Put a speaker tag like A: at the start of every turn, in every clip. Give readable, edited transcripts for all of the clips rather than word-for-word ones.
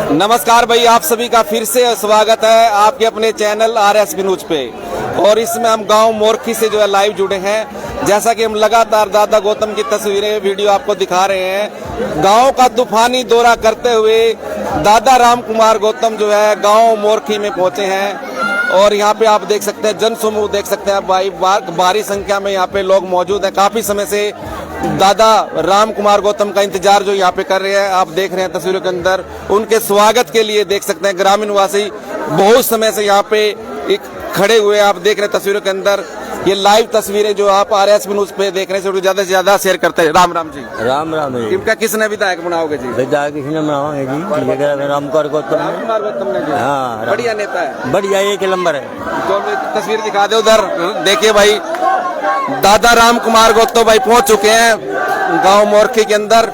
A: नमस्कार भाई, आप सभी का फिर से स्वागत है आपके अपने चैनल RSB न्यूज पे। और इसमें हम गांव मोरखी से जो है लाइव जुड़े हैं। जैसा कि हम लगातार दादा गौतम की तस्वीरें वीडियो आपको दिखा रहे हैं। गांव का तूफानी दौरा करते हुए दादा राम कुमार गौतम जो है गांव मोरखी में पहुंचे हैं। और यहाँ पे आप देख सकते हैं जन समूह देख सकते हैं भाई, भारी संख्या में यहाँ पे लोग मौजूद हैं। काफी समय से दादा राम कुमार गौतम का इंतजार जो यहाँ पे कर रहे हैं। आप देख रहे हैं तस्वीरों के अंदर उनके स्वागत के लिए देख सकते हैं ग्रामीण वासी बहुत समय से यहाँ पे एक खड़े हुए आप देख रहे हैं तस्वीरों के अंदर। ये लाइव तस्वीरें जो आप RSB न्यूज पे देख रहे हैं ज्यादा से ज्यादा शेयर करते हैं। राम राम जी।
B: राम राम जी।
A: इनका किसने विधायक बनाओगे जी?
B: विधायक किसने बनाओगे जी? राम कुमार गौतम ने। हाँ,
A: बढ़िया नेता है, बढ़िया
B: एक नंबर है।
A: तो तस्वीर दिखा दे उधर, देखिए भाई दादा राम कुमार गौतम भाई पहुंच चुके हैं गांव मोरखी के अंदर।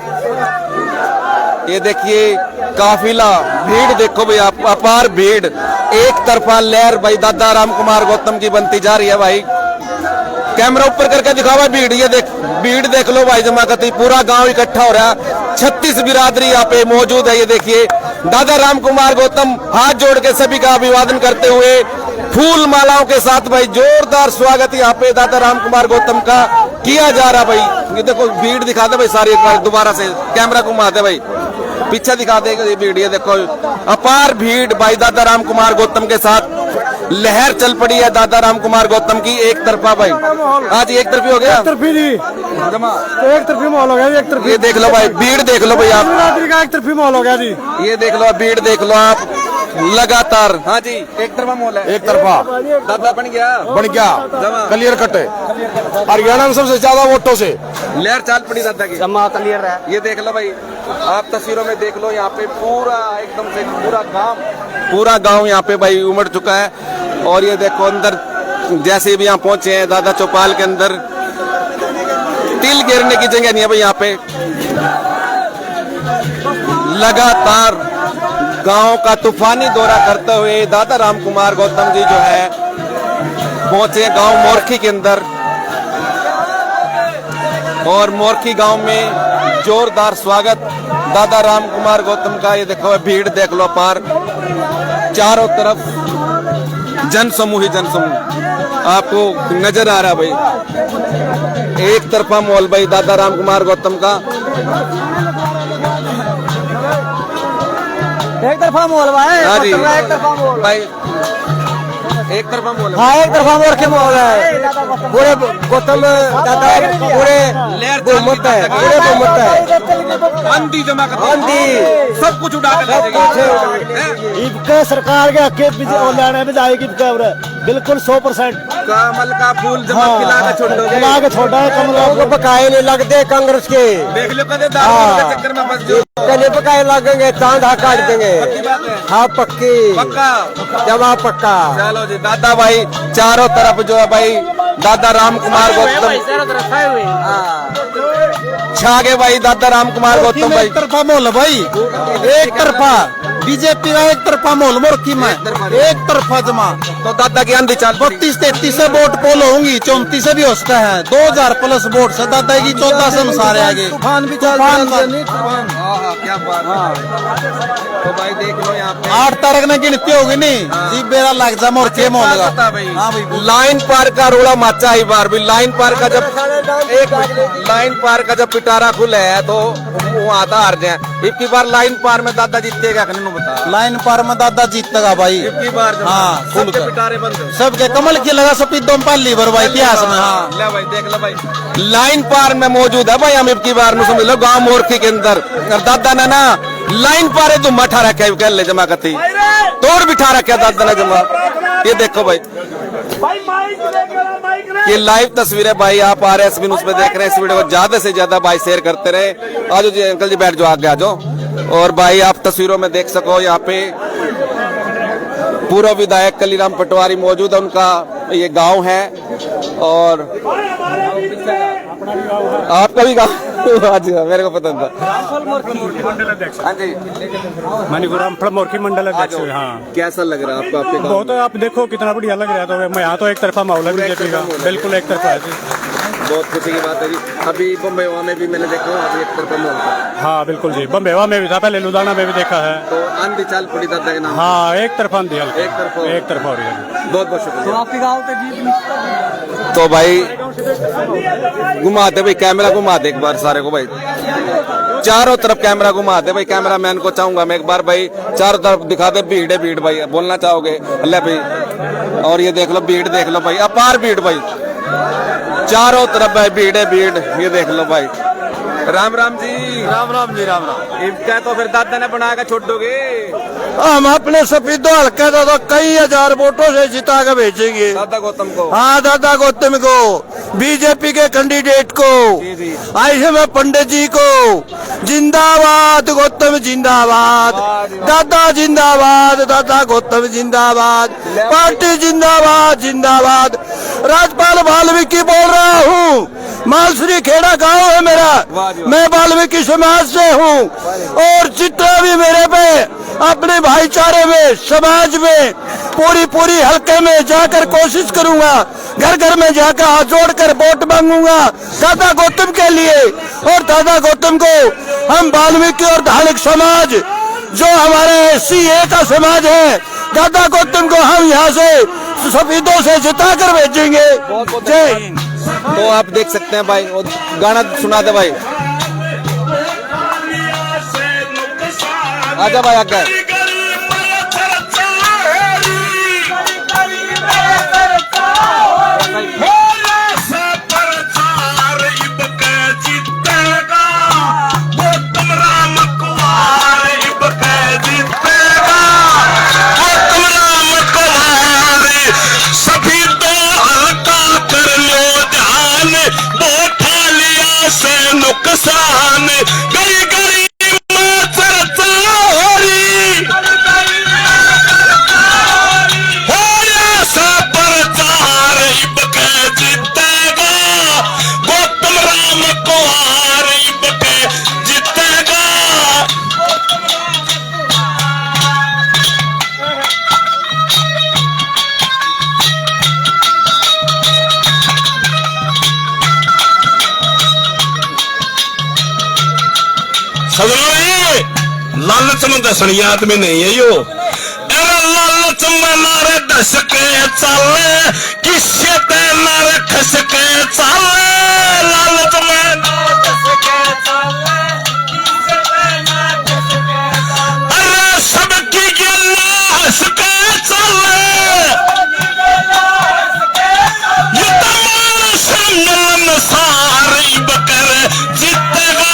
A: ये देखिए काफिला, भीड़ देखो भाई आप, अपार भीड़, एक तरफा लहर भाई दादा राम कुमार गौतम की बनती जा रही है भाई। कैमरा ऊपर करके दिखाओ भाई भीड़, ये भीड़ देख लो भाई जमाकती, पूरा गांव इकट्ठा हो रहा है। 36 बिरादरी यहाँ पे मौजूद है। ये देखिए दादा राम कुमार गौतम हाथ जोड़ के सभी का अभिवादन करते हुए फूल मालाओं के साथ भाई जोरदार स्वागत यहाँ पे दादा राम कुमार गौतम का किया जा रहा भाई। ये देखो भीड़ दिखा दे भाई सारी, एक बार दोबारा से कैमरा घुमा दे भाई, पीछे दिखा देगा ये भीड़। ये देखो अपार भीड़ भाई दादा राम कुमार गौतम के साथ लहर चल पड़ी है दादा राम कुमार गौतम की। एक तरफा भाई आज एक तरफी हो गया, एक तरफी माहौल हो गया, एक तरफी। ये देख लो भाई भीड़ देख लो भाई आप, एक तरफी माहौल हो गया जी। ये देख लो भीड़ देख लो आप लगातार। हाँ जी, एक तरफा माहौल है, एक तरफा। दादा बन गया क्लियर कट है। हरियाणा में सबसे ज्यादा वोटों से लहर चाल पड़ी दादा की, क्लियर है। ये देख लो भाई आप तस्वीरों में देख लो, यहाँ पे पूरा एकदम से पूरा गांव यहाँ पे भाई उमड़ चुका है। और ये देखो अंदर जैसे भी यहाँ पहुंचे हैं दादा चौपाल के अंदर, तिल गिरने की जगह नहीं है भाई यहाँ पे। लगातार गांव का तूफानी दौरा करते हुए दादा राम कुमार गौतम जी जो है पहुंचे गांव मोरखी के अंदर। और मोरखी गांव में जोरदार स्वागत दादा राम कुमार गौतम का। ये देखो भीड़ देख लो पार, चारों तरफ जन समूह ही जन समूह आपको नजर आ रहा भाई। एक तरफा माहौल भाई दादा राम कुमार गौतम का,
B: एक तरफा माहौल भाई।
A: हाँ जी भाई, एक तरफा माहौल।
B: हाँ, एक तरफा मोर के माहौल है। पूरे गौतम दादा पूरे बहुमत है, पूरे बहुमत है।
A: आंधी जमा कर,
B: आंधी
A: सब कुछ उड़ा
B: कर सरकार के हक लाने में जाएगी बिल्कुल 100%।
A: कमल का फूल जमा
B: खिला के छोड़ा है, कमल को पकाए नहीं लगते कांग्रेस के।
A: देख लो कदे दारू चक्कर में फंस जाओ,
B: कले पकाए लगेंगे, चांद काट देंगे। हाँ पक्की,
A: पक्का
B: जमा पक्का।
A: चलो जी दादा भाई चारों तरफ जो है भाई दादा राम कुमार गौतम छा गए भाई दादा राम कुमार गौतम भाई।
B: एक तरफा माहौल भाई, एक तरफा बीजेपी का, एक तरफा माहौल मोरखी में, एक तरफा जमा।
A: तो दादा की आंधी चाल
B: 32-33 से वोट पोल होंगी, 34 से भी हो सकता है। 2000 प्लस वोट से दादा की 14 से अनुसार आगे तूफान भी
A: क्या बात। तो भाई देख लो यहाँ पे
B: 8 तारीख ने गिनती होगी नहीं जी, बेरा लग जा मोरखे माहौल का
A: भाई। लाइन पार का रोड़ा माचा ही बार भी, लाइन पार का जब लाइन पार का जब पिटारा खुले है तो वहाँ था हार जाए। इतनी बार लाइन पार में दादा जीतेगा कि नहीं बता?
B: लाइन पार में दादा जीतेगा भाई।
A: इतनी बार
B: हाँ,
A: सबके पिटारे बंद,
B: सबके कमल की लगा सफेदों पाली भर भाई इतिहास में। हाँ
A: ले भाई देख लो भाई लाइन पार में मौजूद है भाई हम इतनी बार में समझ लो गाँव मोरखी के अंदर। और दादा ने ना लाइन पार है तो मठा रखे कह ले जमा करती तोड़ बिठा रखे दादा ने जमा। ये देखो भाई ये लाइव तस्वीरें भाई आप RSB न्यूज पे देख रहे हैं। इस वीडियो को ज्यादा से ज्यादा भाई शेयर करते रहे। आज जी अंकल जी बैठ जाओ, आगे आ जाओ। और भाई आप तस्वीरों में देख सको यहाँ पे पूर्व विधायक कलीराम पटवारी मौजूद है, उनका ये गांव है। और आपका भी गाँव मेरे को पता था। हाँ जी
C: मणिपुरम मोरखी मंडल अध्यक्ष। हाँ,
A: कैसा लग रहा है आपको आपके गाँव?
C: बहुत आप देखो कितना बढ़िया लग रहा है। तो मैं यहाँ तो एक तरफा माहौल है बीजेपी का, बिल्कुल एक तरफा है।
A: बहुत खुशी की बात है जी। अभी बम्बई में भी मैंने देखा अभी एक तरफा माहौल था।
C: हाँ बिल्कुल जी, बम्बेवा में भी था, पहले लुधियाना में भी देखा है।
A: तो आंधी चाल पड़ी दादा के नाम।
C: हाँ एक तरफा आंधी हल्की,
A: एक तरफा
C: हो रही है।
A: बहुत बहुत शुक्रिया।
B: तो आपके गांव के जीत
A: तो भाई घुमाते भाई, कैमरा घुमाते एक बार सारे को भाई, चारों तरफ कैमरा घुमाते भाई। कैमरा मैन को चाहूंगा मैं एक बार भाई चारों तरफ दिखा दे। भीड़ है भीड़ भाई, बोलना चाहोगे अल्लाह भाई। और ये देख लो भीड़, देख लो भाई, अपार भीड़ भाई, चारों तरफ भाई भीड़ है भीड़। ये देख लो भाई। राम राम जी।
B: राम राम जी, राम राम।
A: क्या तो फिर दादा ने बना के छोड़ दोगे?
B: हम अपने सफीदो हल्के का तो कई हजार वोटों से जिता के भेजेंगे
A: दादा गौतम को।
B: हाँ, दादा गौतम को, बीजेपी के कैंडिडेट को,
A: जी जी।
B: ऐसे में पंडित जी को। जिंदाबाद गौतम जिंदाबाद, दादा जिंदाबाद, दादा गौतम जिंदाबाद, पार्टी जिंदाबाद जिंदाबाद। राजपाल वाल्मीकि बोल रहा हूँ, मालश्री खेड़ा गांव है मेरा, मैं वाल्मीकि समाज से हूँ। और जितना भी मेरे पे अपने भाईचारे में, समाज में, पूरी हल्के में जाकर कोशिश करूंगा, घर घर में जाकर हाथ जोड़कर वोट मांगूंगा दादा गौतम के लिए। और दादा गौतम को हम वाल्मीकि और धार्मिक समाज, जो हमारे सीए का समाज है, दादा गौतम को हम यहाँ से सफीदों से जिता कर भेजेंगे। जय हिंद।
A: तो आप देख सकते हैं भाई, वो गाना सुना दे भाई। आजा भाई आगे।
D: नुकसान गई गई चर्चा हो रही हो सा प्रचार इब के जीतेगा गौतम राम कुमार इब के जीतेगा। लालच में दसनियात में नहीं है यो, लालच में नारे दस के चाले, किससे ते नारे खस के चाले, लालच में अरे सबकी गिल्ला हंस के चाले, ये तमाम सम्मेलन सारी बकर जीतेगा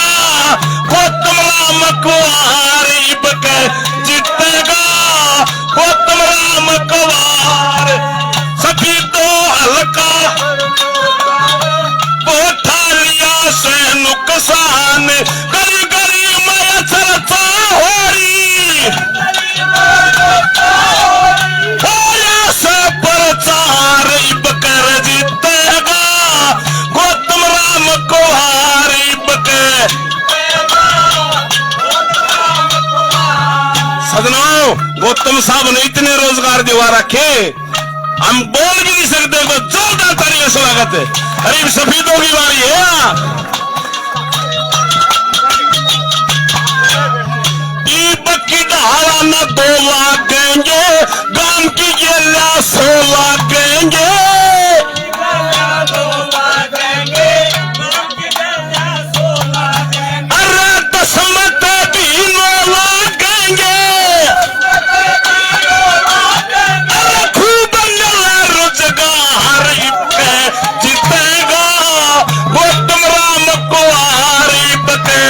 D: गौतम राम कुमार इब के जीतेगा गौतम राम कुमार। सभी तो हल्का पोठालिया से नुकसान गली गली में चर्चा हो रही होया से प्रचार इब कर जीतेगा गौतम राम कुमार इब के। सजनों, गौतम साहब ने इतने रोजगार दिवा रखे, हम बोल भी नहीं सकते। जोरदार तालियों से स्वागत है। अरे सफीदों की बारी है। बक्की ढाला न 2 लागेंगे, गांव की गेला 100 लागेंगे। अरे 10 मत भी 9 लागेंगे। अरे खूब रोजगार जीतेगा गौतम राम कुमार इब के।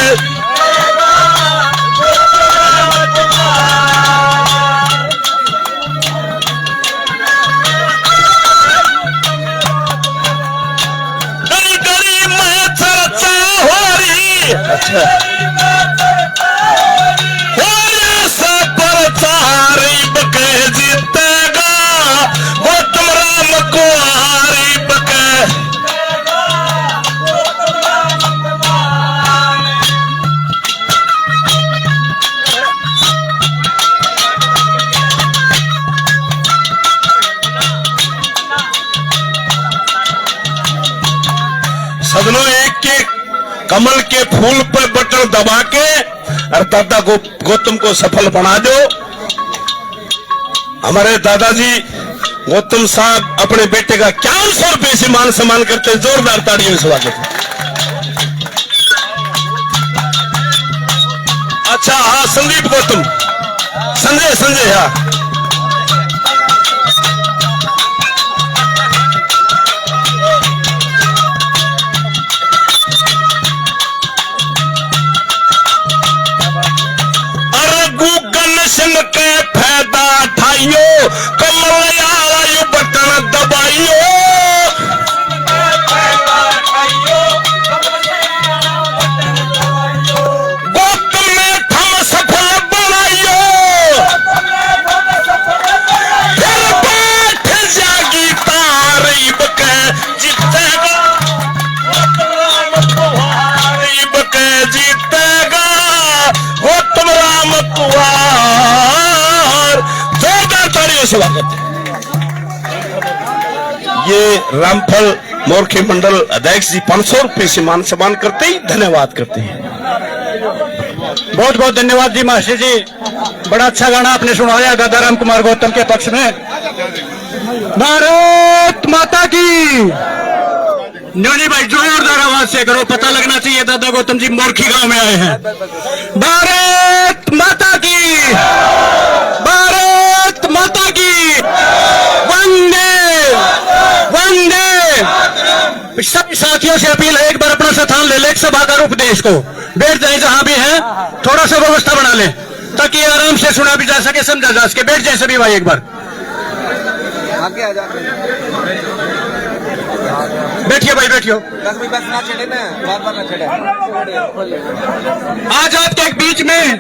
D: दोनों एक के कमल के फूल पर बटन दबा के और दादा को गौतम को सफल बना दो। हमारे दादाजी गौतम साहब अपने बेटे का 400 रुपए से मान सम्मान करते हैं। जोरदार ताड़ियों से स्वागत है। अच्छा हाँ, संदीप गौतम, संजय हाँ। के फायदा उठाइयो, कमल आयो बटन दबाइयो। गौतम में थम सफल बनाइयो, फिर बैठ जागी तारीब के जीतेगा, तारीब के जीतेगा गौतम राम कुमार। जोरदार तालियों से स्वागत है। ये रामफल मोरखे मंडल अध्यक्ष जी 500 रुपए से मान सम्मान करते ही धन्यवाद करते हैं।
C: बहुत बहुत धन्यवाद जी मास्टर जी, बड़ा अच्छा गाना आपने सुनाया दादा राम कुमार गौतम के पक्ष में। भारत माता की। न्योनी भाई जोरदार आवाज से करो, पता लगना चाहिए दादा गौतम जी मोरखी गांव में आए हैं। भारत माता की, भारत माता की, वंदे वंदे। सभी साथियों से अपील है, एक बार अपना स्थान ले ले, सभा का उपदेश को बैठ जाए जहां भी है, थोड़ा सा व्यवस्था बना ले ताकि आराम से सुना भी जा सके, समझा जा सके। बैठ जाए सभी भाई, एक बार
A: आगे आ जाते हैं।
C: बैठिए भाई, बैठिए।
A: बस ना छेड़े ना, बार ना छेड़े।
C: आज आपके बीच में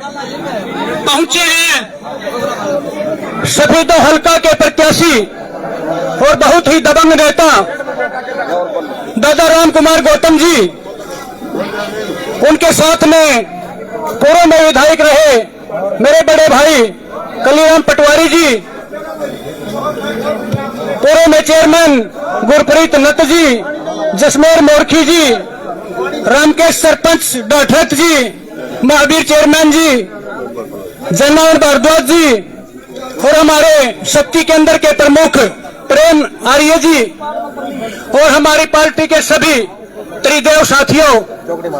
C: पहुंचे हैं सफेद हल्का के प्रत्याशी और बहुत ही दबंग नेता दादा राम कुमार गौतम जी। उनके साथ में पूर्व में विधायक रहे मेरे बड़े भाई कलीराम पटवारी जी, पूर्व में चेयरमैन गुरप्रीत नत जी, जसमेर मोरखी जी, रामकेश सरपंच डाठरथ जी, महावीर चेयरमैन जी, जयनारायण भारद्वाज जी और हमारे शक्ति केंद्र के प्रमुख प्रेम आर्य जी और हमारी पार्टी के सभी त्रिदेव साथियों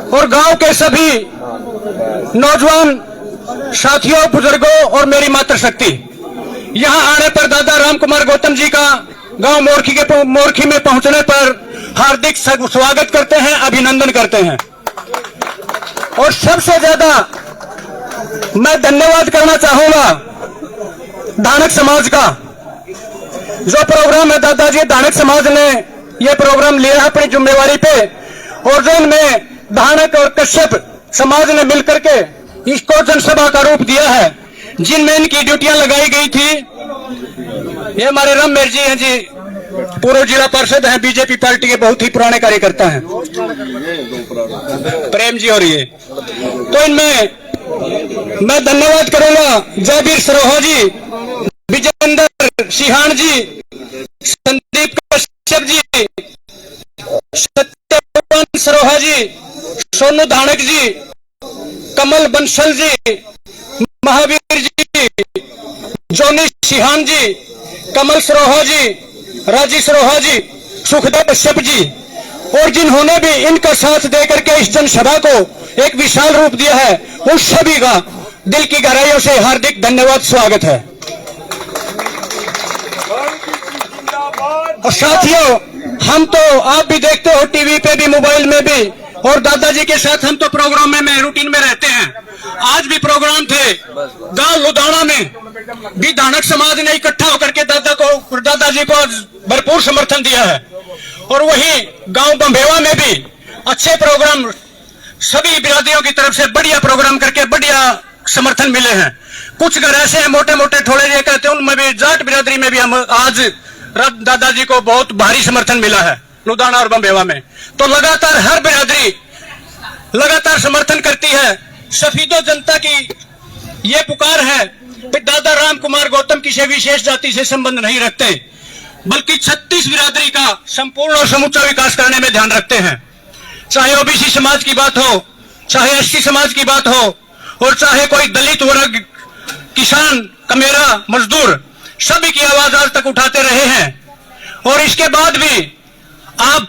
C: और गांव के सभी नौजवान साथियों, बुजुर्गों और मेरी मातृशक्ति। यहां आने पर दादा राम कुमार गौतम जी का गांव मोरखी में पहुंचने पर हार्दिक स्वागत करते हैं, अभिनंदन करते हैं। और सबसे ज्यादा मैं धन्यवाद करना चाहूंगा धानक समाज का। जो प्रोग्राम है दादाजी धानक समाज ने यह प्रोग्राम लिया है अपनी जिम्मेवारी पे, और जो इनमें धानक और कश्यप समाज ने मिलकर के इसको जनसभा का रूप दिया है, जिनमें इनकी ड्यूटियां लगाई गई थी। ये हमारे रमेश जी हैं जी, पूर्व जिला पार्षद हैं, बीजेपी पार्टी के बहुत ही पुराने कार्यकर्ता हैं, प्रेम जी। और ये तो इनमें मैं धन्यवाद करूंगा जयवीर सरोहा जी, विजेंद्र सिहान जी, संदीप कश्यप जी, सत्यवान सरोहा जी, सोनू धानक जी, कमल बंसल जी, महावीर जी, जोनी सिहान जी, कमल सरोहा जी, राजी सरोहा जी, सुखदेव कश्यप जी, और जिन्होंने भी इनका साथ देकर के इस जनसभा को एक विशाल रूप दिया है, उन सभी का दिल की गहराइयों से हार्दिक धन्यवाद, स्वागत है। और साथियों, हम तो आप भी देखते हो टीवी पे भी, मोबाइल में भी, और दादाजी के साथ हम तो प्रोग्राम में रूटीन में रहते हैं। आज भी प्रोग्राम थे गांव लुधाना में भी, धानक समाज ने इकट्ठा होकर के दादाजी को भरपूर समर्थन दिया है। और वही गांव बंबेवा में भी अच्छे प्रोग्राम सभी बिरादरियों की तरफ से बढ़िया प्रोग्राम करके बढ़िया समर्थन मिले हैं। कुछ घर ऐसे हैं मोटे मोटे थोड़े ये कहते हैं, उनमें भी जाट बिरादरी में भी हम आज दादाजी को बहुत भारी समर्थन मिला है लुधियाना और बंबेवा में। तो लगातार हर बिरादरी लगातार समर्थन करती है। सफीदो जनता की ये पुकार है कि दादा राम कुमार गौतम किसी विशेष जाति से संबंध नहीं रखते, बल्कि 36 बिरादरी का संपूर्ण और समूचा विकास करने में ध्यान रखते हैं। चाहे ओबीसी समाज की बात हो, चाहे एससी समाज की बात हो, और चाहे कोई दलित वर्ग, किसान, कमेरा, मजदूर, सभी की आवाज आज तक उठाते रहे हैं। और इसके बाद भी आप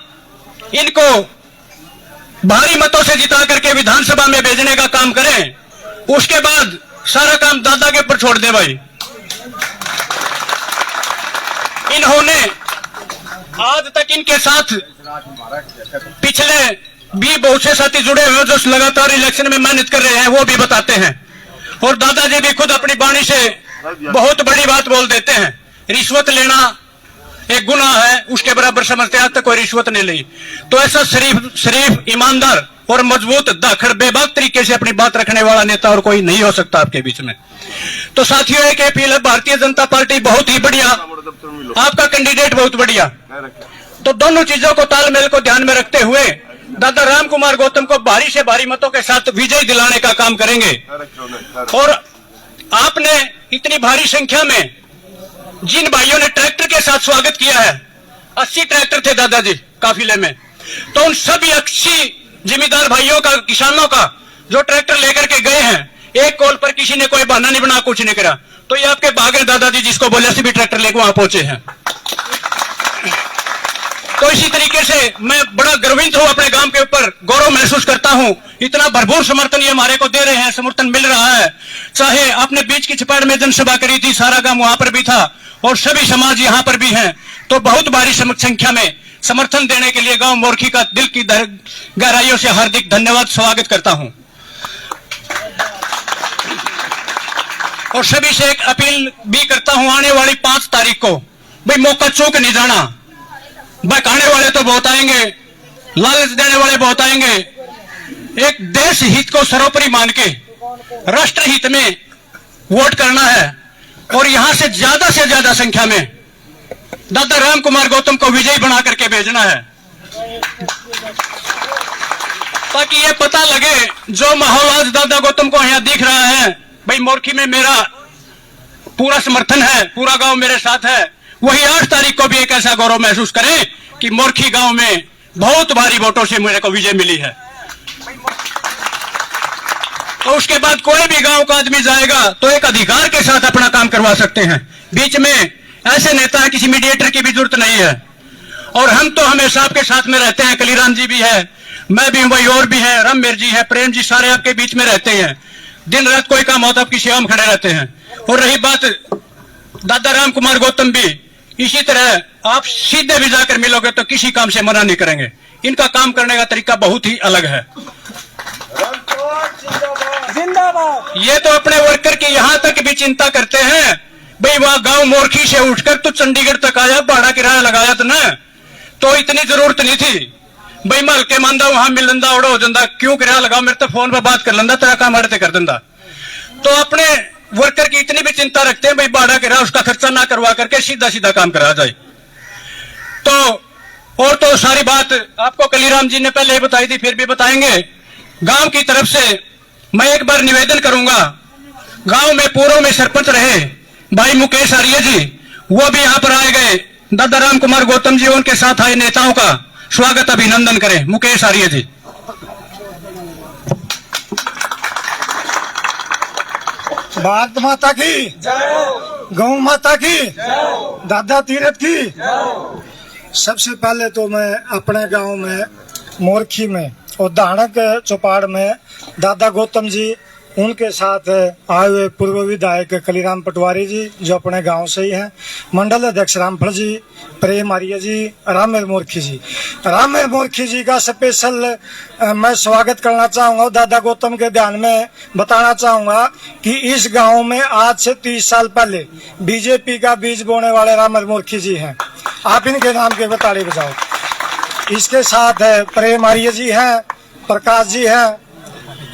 C: इनको भारी मतों से जिता करके विधानसभा में भेजने का काम करें, उसके बाद सारा काम दादा के ऊपर छोड़ दे भाई। इन्होंने आज तक इनके साथ पिछले भी बहुत से साथी जुड़े हुए जो लगातार इलेक्शन में मेहनत कर रहे हैं, वो भी बताते हैं। और दादाजी भी खुद अपनी वाणी से बहुत बड़ी बात बोल देते हैं, रिश्वत लेना एक गुनाह है, उसके बराबर समझते हैं, आज तक कोई रिश्वत नहीं ली। तो ऐसा शरीफ ईमानदार और मजबूत दाखड़ बेबाक तरीके से अपनी बात रखने वाला नेता और कोई नहीं हो सकता आपके बीच में। तो साथियों, एक अपील है, भारतीय जनता पार्टी बहुत ही बढ़िया, आपका कैंडिडेट बहुत बढ़िया। तो दोनों चीजों को तालमेल को ध्यान में रखते हुए दादा राम कुमार गौतम को भारी से भारी मतों के साथ विजय दिलाने का काम करेंगे। और आपने इतनी भारी संख्या में जिन भाइयों ने ट्रैक्टर के साथ स्वागत किया है, 80 ट्रैक्टर थे दादाजी काफिले में, तो उन सभी 80 जिम्मेदार भाइयों का, किसानों का जो ट्रैक्टर लेकर के गए हैं, एक कॉल पर किसी ने कोई बहाना नहीं बना, कुछ नहीं करा, तो ये आपके भाग है दादाजी, जिसको बोले भी ट्रैक्टर लेकर वहां पहुंचे हैं। तो इसी तरीके से मैं बड़ा गर्वित हूं, अपने गांव के ऊपर गौरव महसूस करता हूं। इतना भरपूर समर्थन ये हमारे को दे रहे हैं, समर्थन मिल रहा है। चाहे आपने बीच की छपाड़ में जनसभा करी थी, सारा गांव वहां पर भी था और सभी समाज यहां पर भी हैं, तो बहुत भारी संख्या में समर्थन देने के लिए गांव मोरखी का दिल की गहराइयों से हार्दिक धन्यवाद, स्वागत करता हूं। और सभी से एक अपील भी करता हूं, आने वाली 5 तारीख को भाई मौका चूक नहीं जाना। बहकाने वाले तो बहुत आएंगे, लालच देने वाले बहुत आएंगे। एक देश हित को सर्वोपरि मान के राष्ट्र हित में वोट करना है और यहां से ज्यादा संख्या में दादा राम कुमार गौतम को विजयी बना करके भेजना है, ताकि ये पता लगे जो माहौल आज दादा गौतम को यहां दिख रहा है, भाई मोरखी में मेरा पूरा समर्थन है, पूरा गांव मेरे साथ है, वही 8 तारीख को भी एक ऐसा गौरव महसूस करें कि मोरखी गांव में बहुत भारी वोटों से मेरे को विजय मिली है। तो उसके बाद कोई भी गांव का आदमी जाएगा तो एक अधिकार के साथ अपना काम करवा सकते हैं। बीच में ऐसे नेता है, किसी मीडिएटर की भी जरूरत नहीं है। और हम तो हमेशा आपके साथ में रहते हैं, कलीराम जी भी है, मैं भी हूं, भाई और भी है, रामवीर जी है, प्रेम जी, सारे आपके बीच में रहते हैं। दिन रात कोई काम होता आपकी सेवा में खड़े रहते हैं। और रही बात दादा राम कुमार गौतम भी इसी तरह, आप सीधे भी जाकर मिलोगे तो किसी काम से मना नहीं करेंगे। इनका काम करने का तरीका बहुत ही अलग है। ये तो अपने वर्कर की यहां तक भी चिंता करते हैं, भाई वहां गांव मोरखी से उठकर तो चंडीगढ़ तक आया, भाड़ा किराया लगाया तो ना, तो इतनी जरूरत नहीं थी भाई मैं हल्के मानदा वहां मिल लेंदा, उड़ो हो जाता, क्यों किराया लगाओ, मेरे तो फोन पर बात कर लेंदा, तेरा काम अड़ते कर देंदा। तो अपने वर्कर की इतनी भी चिंता रखते हैं भाई भाड़ा किराया उसका खर्चा ना करवा करके सीधा काम करा जाए। तो और तो सारी बात आपको कलीराम जी ने पहले ही बताई थी, फिर भी बताएंगे। गांव की तरफ से मैं एक बार निवेदन करूंगा, गांव में पूर्व में सरपंच रहे भाई मुकेश आर्य जी, वो भी यहां पर आए गए। दादा राम कुमार गौतम जी उनके साथ आए नेताओं का स्वागत अभिनंदन करें। मुकेश आर्य जी।
E: भारत माता की गौ माता की, दादा तीरथ की। सबसे पहले तो मैं अपने गांव में मोरखी में और दाहड़क चौपाड़ में दादा गौतम जी, उनके साथ आए हुए पूर्व विधायक कलीराम पटवारी जी जो अपने गांव से ही हैं, मंडल अध्यक्ष रामफल जी, प्रेम आर्य जी, रामवीर मोरखी जी। रामवीर मोरखी जी का स्पेशल मैं स्वागत करना चाहूंगा। दादा गौतम के ध्यान में बताना चाहूंगा कि इस गांव में आज से 30 साल पहले बीजेपी का बीज बोने वाले रामवीर मोरखी जी हैं। आप इनके नाम के ताली बजाओ। इसके साथ प्रेम आर्य जी हैं, प्रकाश जी हैं।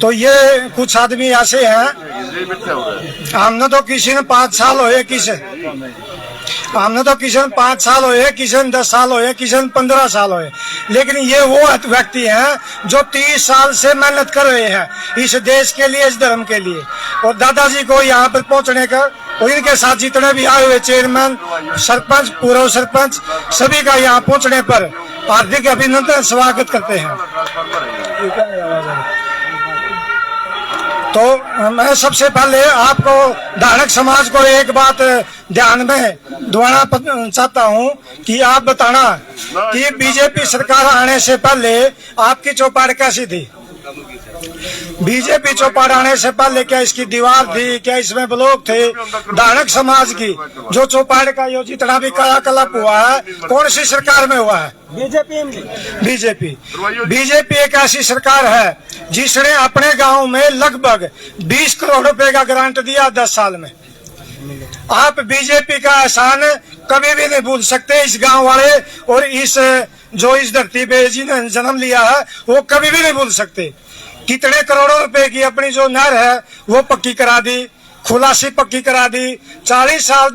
E: तो ये कुछ आदमी ऐसे हैं, हमने तो किसी ने 5 साल होए, हमने तो किसी ने 5 साल होए, किसी ने 10 साल होए, किसी ने 15 साल होए, लेकिन ये वो व्यक्ति हैं जो 30 साल से मेहनत कर रहे हैं इस देश के लिए, इस धर्म के लिए। और दादाजी को यहाँ पर पहुँचने का और इनके साथ जितने भी आए हुए चेयरमैन, सरपंच, पूर्व सरपंच, सभी का यहाँ पहुँचने पर हार्दिक अभिनंदन, स्वागत करते हैं। तो मैं सबसे पहले आपको धारक समाज को एक बात ध्यान में दोहराना चाहता हूं कि आप बताना कि बीजेपी सरकार आने से पहले आपकी चौपाड़ कैसी थी। बीजेपी चौपाड़ आने से पहले क्या इसकी दीवार थी, क्या इसमें ब्लॉक थे? धारक समाज की जो चौपाड़ का यो जितना भी क्रियाकलाप हुआ है कौन सी सरकार में हुआ है? बीजेपी एक ऐसी सरकार है जिसने अपने गांव में लगभग 20 करोड़ रुपए का ग्रांट दिया 10 साल में। आप बीजेपी का एहसान कभी भी नहीं भूल सकते। इस गांव वाले और इस जो इस धरती पे जिन्हें जन्म लिया है वो कभी भी नहीं भूल सकते। कितने करोड़ों रुपए की अपनी जो नहर है वो पक्की करा दी, खुलासी पक्की करा दी। 40 साल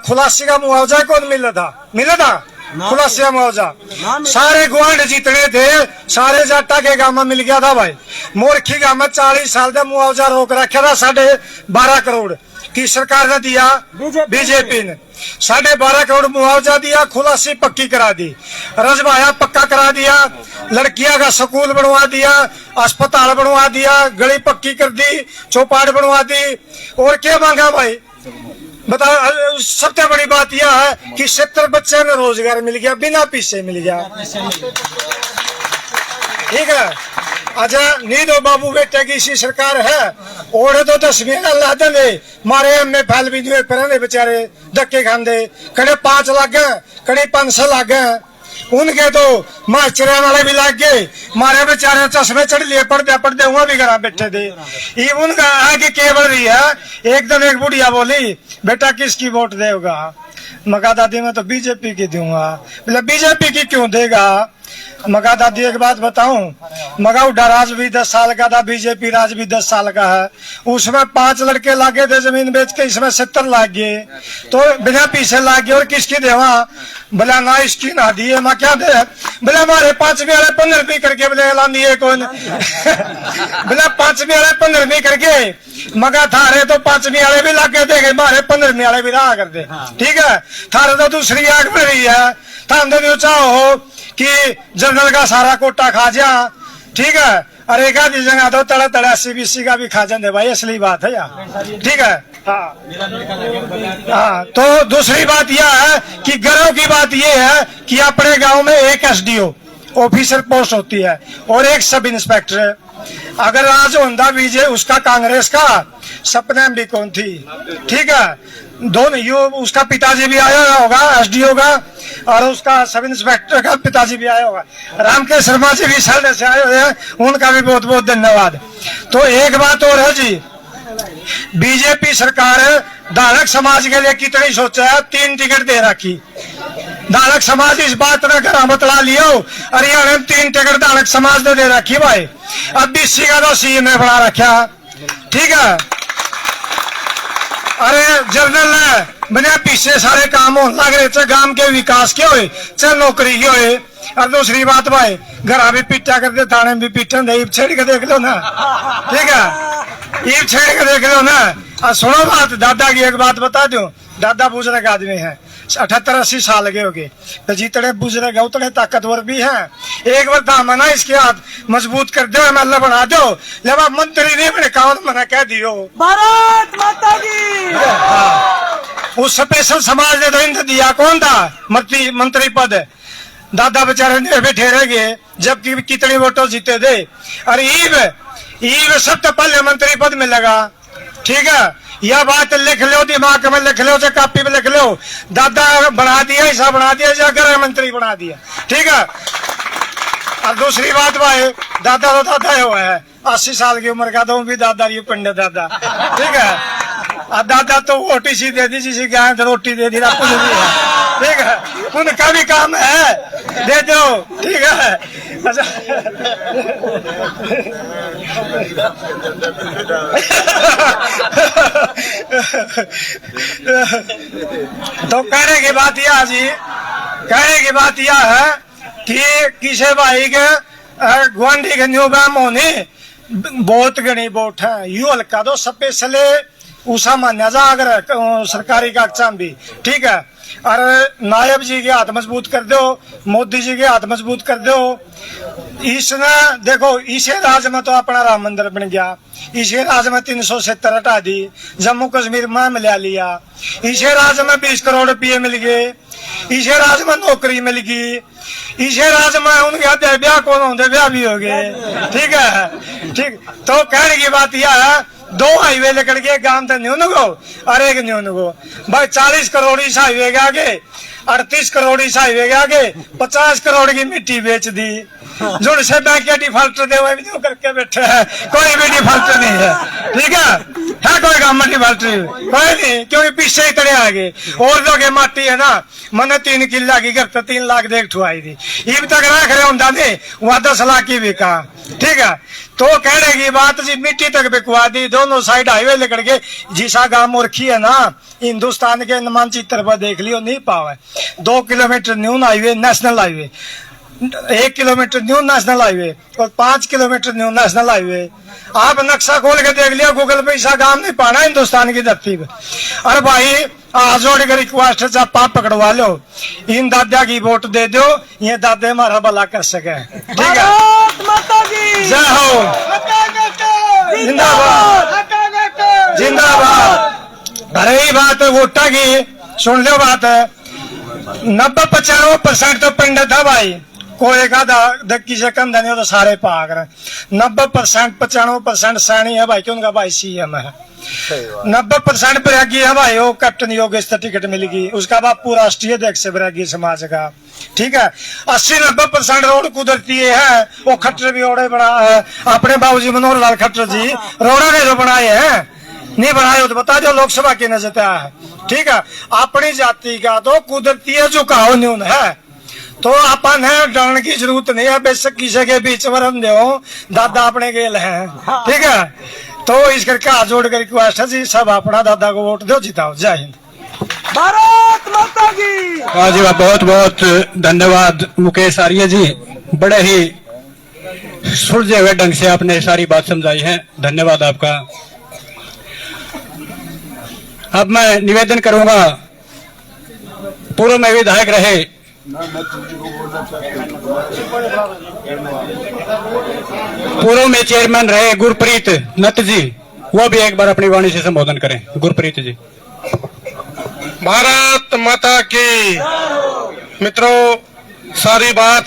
E: खुलासी का मुआवजा कौन मिला था? खुलासी का मुआवजा सारे गुआंढ जितने थे सारे जाटा के गांव में मिल गया था भाई। मोरखी गांव में 40 साल का मुआवजा रोक रखा था। 12.5 करोड़ की सरकार ने दिया, बीजेपी ने 12.5 करोड़ मुआवजा दिया, खुलासी पक्की करा दी, रजवाया पक्का करा दिया, लड़कियां का स्कूल बनवा दिया, अस्पताल बनवा दिया, गली पक्की कर दी, चौपाड़ बनवा दी। और क्या मांगा भाई बताओ? सबसे बड़ी बात यह है कि 70 बच्चे में रोजगार मिल गया, बिना पीछे मिल गया। ठीक है। अच्छा नीदो बाबू बेटे की इसी सरकार है। ओढ़े तो 10 ला दे मारे में फैल भी पराने बेचारे धक्के खाते, कड़े 5 लाख गए, कड़े 500 लाख गए। उनके तो मास्टरिया वाले भी लाग गए, मारे बेचारे चश्मे चढ़ लिए, पढ़ते हुआ भी घर बैठे थे। ये उनका आगे केवल रही है। एक दिन एक बुढ़िया बोली बेटा किसकी वोट देगा? मगा दादी मैं तो बीजेपी की दूंगा। बोले बीजेपी की क्यों देगा? मगा दादी एक बात बताऊं, मगा उड़ा राज भी 10 साल का था, बीजेपी राज भी 10 साल का है। उसमें 5 लड़के लागे थे जमीन बेच के, इसमें 70 लाग गए, तो बिना पीछे लाग गए। और किसकी देवा? बोला ना इसकी ना दिए, मैं क्या दे? बोले हमारे 5 वाले 15 रुपये करके बोले एलान दिए कौन? बोले 5 वाले 15 रुपये करके। मगा थारे तो 5 वाले भी लागे थे, हमारे 15 वाले भी रहा कर दे। ठीक है। थारे तो दूसरी आग बढ़ रही है, थाने चाहो कि जनरल का सारा कोटा खा जा। ठीक है। अरे एक आधी जगह तो तड़ा तड़ा CBC का भी खा जाते भाई, असली बात है यार। ठीक है। हाँ तो दूसरी बात यह है कि गर्व की बात यह है कि अपने गांव में एक SDO ऑफिसर पोस्ट होती है और एक सब इंस्पेक्टर है। अगर आज होंदा विजय उसका कांग्रेस का सपना भी कौन थी। ठीक है। दोनों यो उसका पिताजी भी आया होगा SDO का, और उसका सब इंस्पेक्टर का पिताजी भी आया होगा। रामकेश शर्मा जी भी साल से आए हुए हैं, उनका भी बहुत बहुत धन्यवाद। तो एक बात और है जी, बीजेपी सरकार धारक समाज के लिए कितनी सोचा है? 3 टिकट दे रखी। धारक समाज इस बात ने घर बतला लियो, हरियाणा में 3 टिकट धारक समाज ने दे रखी भाई। अब BC का तो CM ने बना रखा। ठीक है। अरे जनरल ने बिना पीछे सारे काम हो लग रहे, चाहे गांव के विकास के होए, चाहे नौकरी के होए। और दूसरी बात भाई घर भी पीटा करते, थाने भी पीटन दे, छेड़ के देख लो ना। ठीक है। ईब छेड़ के देख लो ना। और सुनो बात, दादा की एक बात बता दो। दादा बुजुर्ग आदमी है, 78-80 साल के हो गए, तो जितने बुजुर्ग है उतने ताकतवर भी हैं। एक बार दामन ना इसके हाथ मजबूत कर दो, MLA बना दो, लेकिन मंत्री नहीं बने काउंट मना कह दियो। भारत माता की। उस स्पेशल समाज ने तो इंद्र दिया, कौन था? मंत्री पद। दादा बेचारे बैठे रह गए, जबकि कितने वोटों जीते थे। और ईब सबसे पहले मंत्री पद में लगा। ठीक है। यह बात लिख लो, दिमाग में लिख लो, चाहे कॉपी में लिख लो। दादा बना दिया, ऐसा बना दिया, या गृह मंत्री बना दिया। ठीक है। और दूसरी बात भाई, दादा तो दादा हुआ है, 80 साल की उम्र का, तो भी दादा ये पंडित दादा। ठीक है। और दादा तो OTC दे दी, जिसे क्या है रोटी दे दी, कुछ भी है। ठीक है। उनका भी काम है, दे दो। ठीक है। अच्छा तो कहने की बात यह जी, कहने की बात यह है कि किसे भाई के गुआंढी के न्यू बैम होने बहुत गणी वोट है। यू हल्का दो स्पेशल उषा मान्या जा अगर सरकारी कागजा भी। ठीक है। और नायब जी के हाथ मजबूत कर दो, मोदी जी के हाथ मजबूत कर दो, इसने देखो इसे राज में तो अपना राम मंदिर बन गया, इसे राज में 370 हटा दी, जम्मू कश्मीर में मिला लिया, इसे राज में 20 करोड़ रुपये मिल गए, इसे राज में नौकरी मिल गई, इसे राज में उनके ब्याह कौन होंगे, ब्याह भी हो गए। ठीक है, ठीक। तो कहने की बात यह है 2 हाईवे लेकर के गांव तक न्यून को और एक न्यून को भाई 40 करोड़ इस हाईवे के आगे, 38 करोड़ इस हाईवे के आगे, 50 करोड़ की मिट्टी बेच दी। जो से बैंक के डिफॉल्टर दे हुए भी करके बैठे हैं, कोई भी डिफॉल्टर नहीं है। ठीक है कोई काम में डिफॉल्टर कोई नहीं, क्योंकि पीछे इतने आ गए। और जो के माटी है ना, मैंने 3 किला की घर 3 लाख देख ठुआई थी, इब तक रख रहे होंगे नहीं, वहां 10 लाख की बिका। ठीक है, तो कहने की बात जी मिट्टी तक बिकवा दी, दोनों साइड हाईवे लेकर के। जिसा गांव मोरखी है ना, हिंदुस्तान के मानचित्र पर देख लियो, नहीं पावे। 2 kilometre new highway national highway, 1 kilometre new national highway और 5 किलोमीटर न्यू नेशनल हाईवे। आप नक्शा खोल के देख लिया गूगल पे, ऐसा काम नहीं पाना हिंदुस्तान की धरती पे। अरे भाई आज जोड़ कर रिक्वेस्ट है, आप पाप पकड़वा लो, इन दादा की वोट दे दो, ये दादे हमारा भला कर सके। ठीक है, जय हो, जिंदाबाद जिंदाबाद। अरे ये बात है वोटा की, सुन लो बात है, 90-95% तो पिंड था भाई, कोई एक आधा धक्की से कम धनी हो तो सारे पाग रहे। 90% 95% सैनी है भाई, क्यों उनका भाई CM है। 90% बैरागी है भाई, वो कैप्टन योगेश तो टिकट मिलेगी, उसका बापू राष्ट्रीय अध्यक्ष बैरागी समाज का। ठीक है, 80-90% रोड कुदरती है, वो खट्टर भी ओड़े बना है, अपने बाबूजी मनोहर लाल खट्टर जी रोड़ा ने जो बनाए हैं, नहीं बनाए हो तो बता दो, लोकसभा के न जिता है। ठीक है, अपनी जाति का तो कुदरती है, झुकाव न्यून है, तो अपन है डरने की जरूरत नहीं है। बेशक किसी के बीच में हम दो, दादा अपने गेल हैं। ठीक है, तो इस करके हाथ जोड़ कर रिक्वेस्ट है जी, सब अपना दादा को वोट दो, जिताओ। जय हिंद,
C: भारत माता की। वाह जी वाह, बहुत बहुत धन्यवाद मुकेश आर्य जी, बड़े ही सुलझे हुए ढंग से आपने सारी बात समझाई है, धन्यवाद आपका। अब मैं निवेदन करूंगा, पूर्व में विधायक रहे पूर्व में चेयरमैन रहे गुरप्रीत नत जी, वो भी एक बार अपनी वाणी से संबोधन करें। गुरप्रीत जी।
F: भारत माता की। मित्रों, सारी बात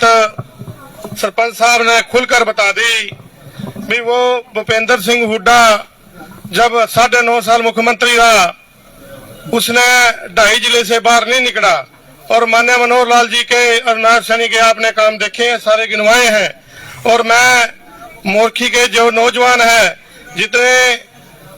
F: सरपंच साहब ने खुलकर बता दी भी। वो भूपेंद्र सिंह हुड्डा जब 9.5 साल मुख्यमंत्री रहा, उसने 2.5 जिले से बाहर नहीं निकला, और माननीय मनोहर लाल जी के और नायब सैनी के आपने काम देखे हैं, सारे गिनवाए हैं। और मैं मोरखी के जो नौजवान हैं, जितने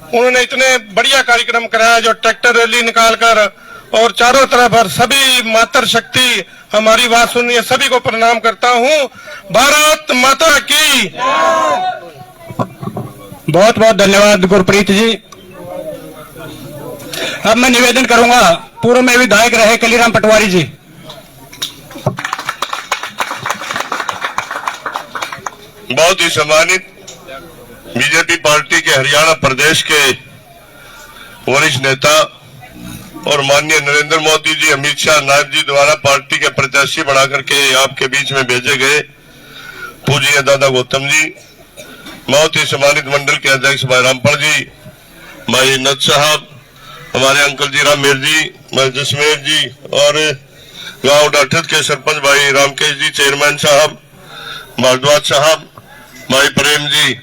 F: उन्होंने इतने बढ़िया कार्यक्रम कराया, जो ट्रैक्टर रैली निकालकर और चारों तरफ और सभी मातृ शक्ति हमारी बात सुन रही है, सभी को प्रणाम करता हूं। भारत माता की।
C: बहुत बहुत धन्यवाद गुरप्रीत जी। अब मैं निवेदन करूंगा, पूर्व में विधायक रहे कलीराम पटवारी जी।
D: बहुत ही सम्मानित बीजेपी पार्टी के हरियाणा प्रदेश के वरिष्ठ नेता और माननीय नरेंद्र मोदी जी, अमित शाह नायब जी द्वारा पार्टी के प्रत्याशी बना करके आपके बीच में भेजे गए पूज्य दादा गौतम जी, बहुत ही सम्मानित मंडल के अध्यक्ष भाई रामपाल जी, भाई नत साहब, हमारे अंकल जी रामेर जी, भाई जसमेर जी, और गांव डाठत के सरपंच भाई रामकेश जी, चेयरमैन साहब भारद्वाज साहब, भाई प्रेम जी,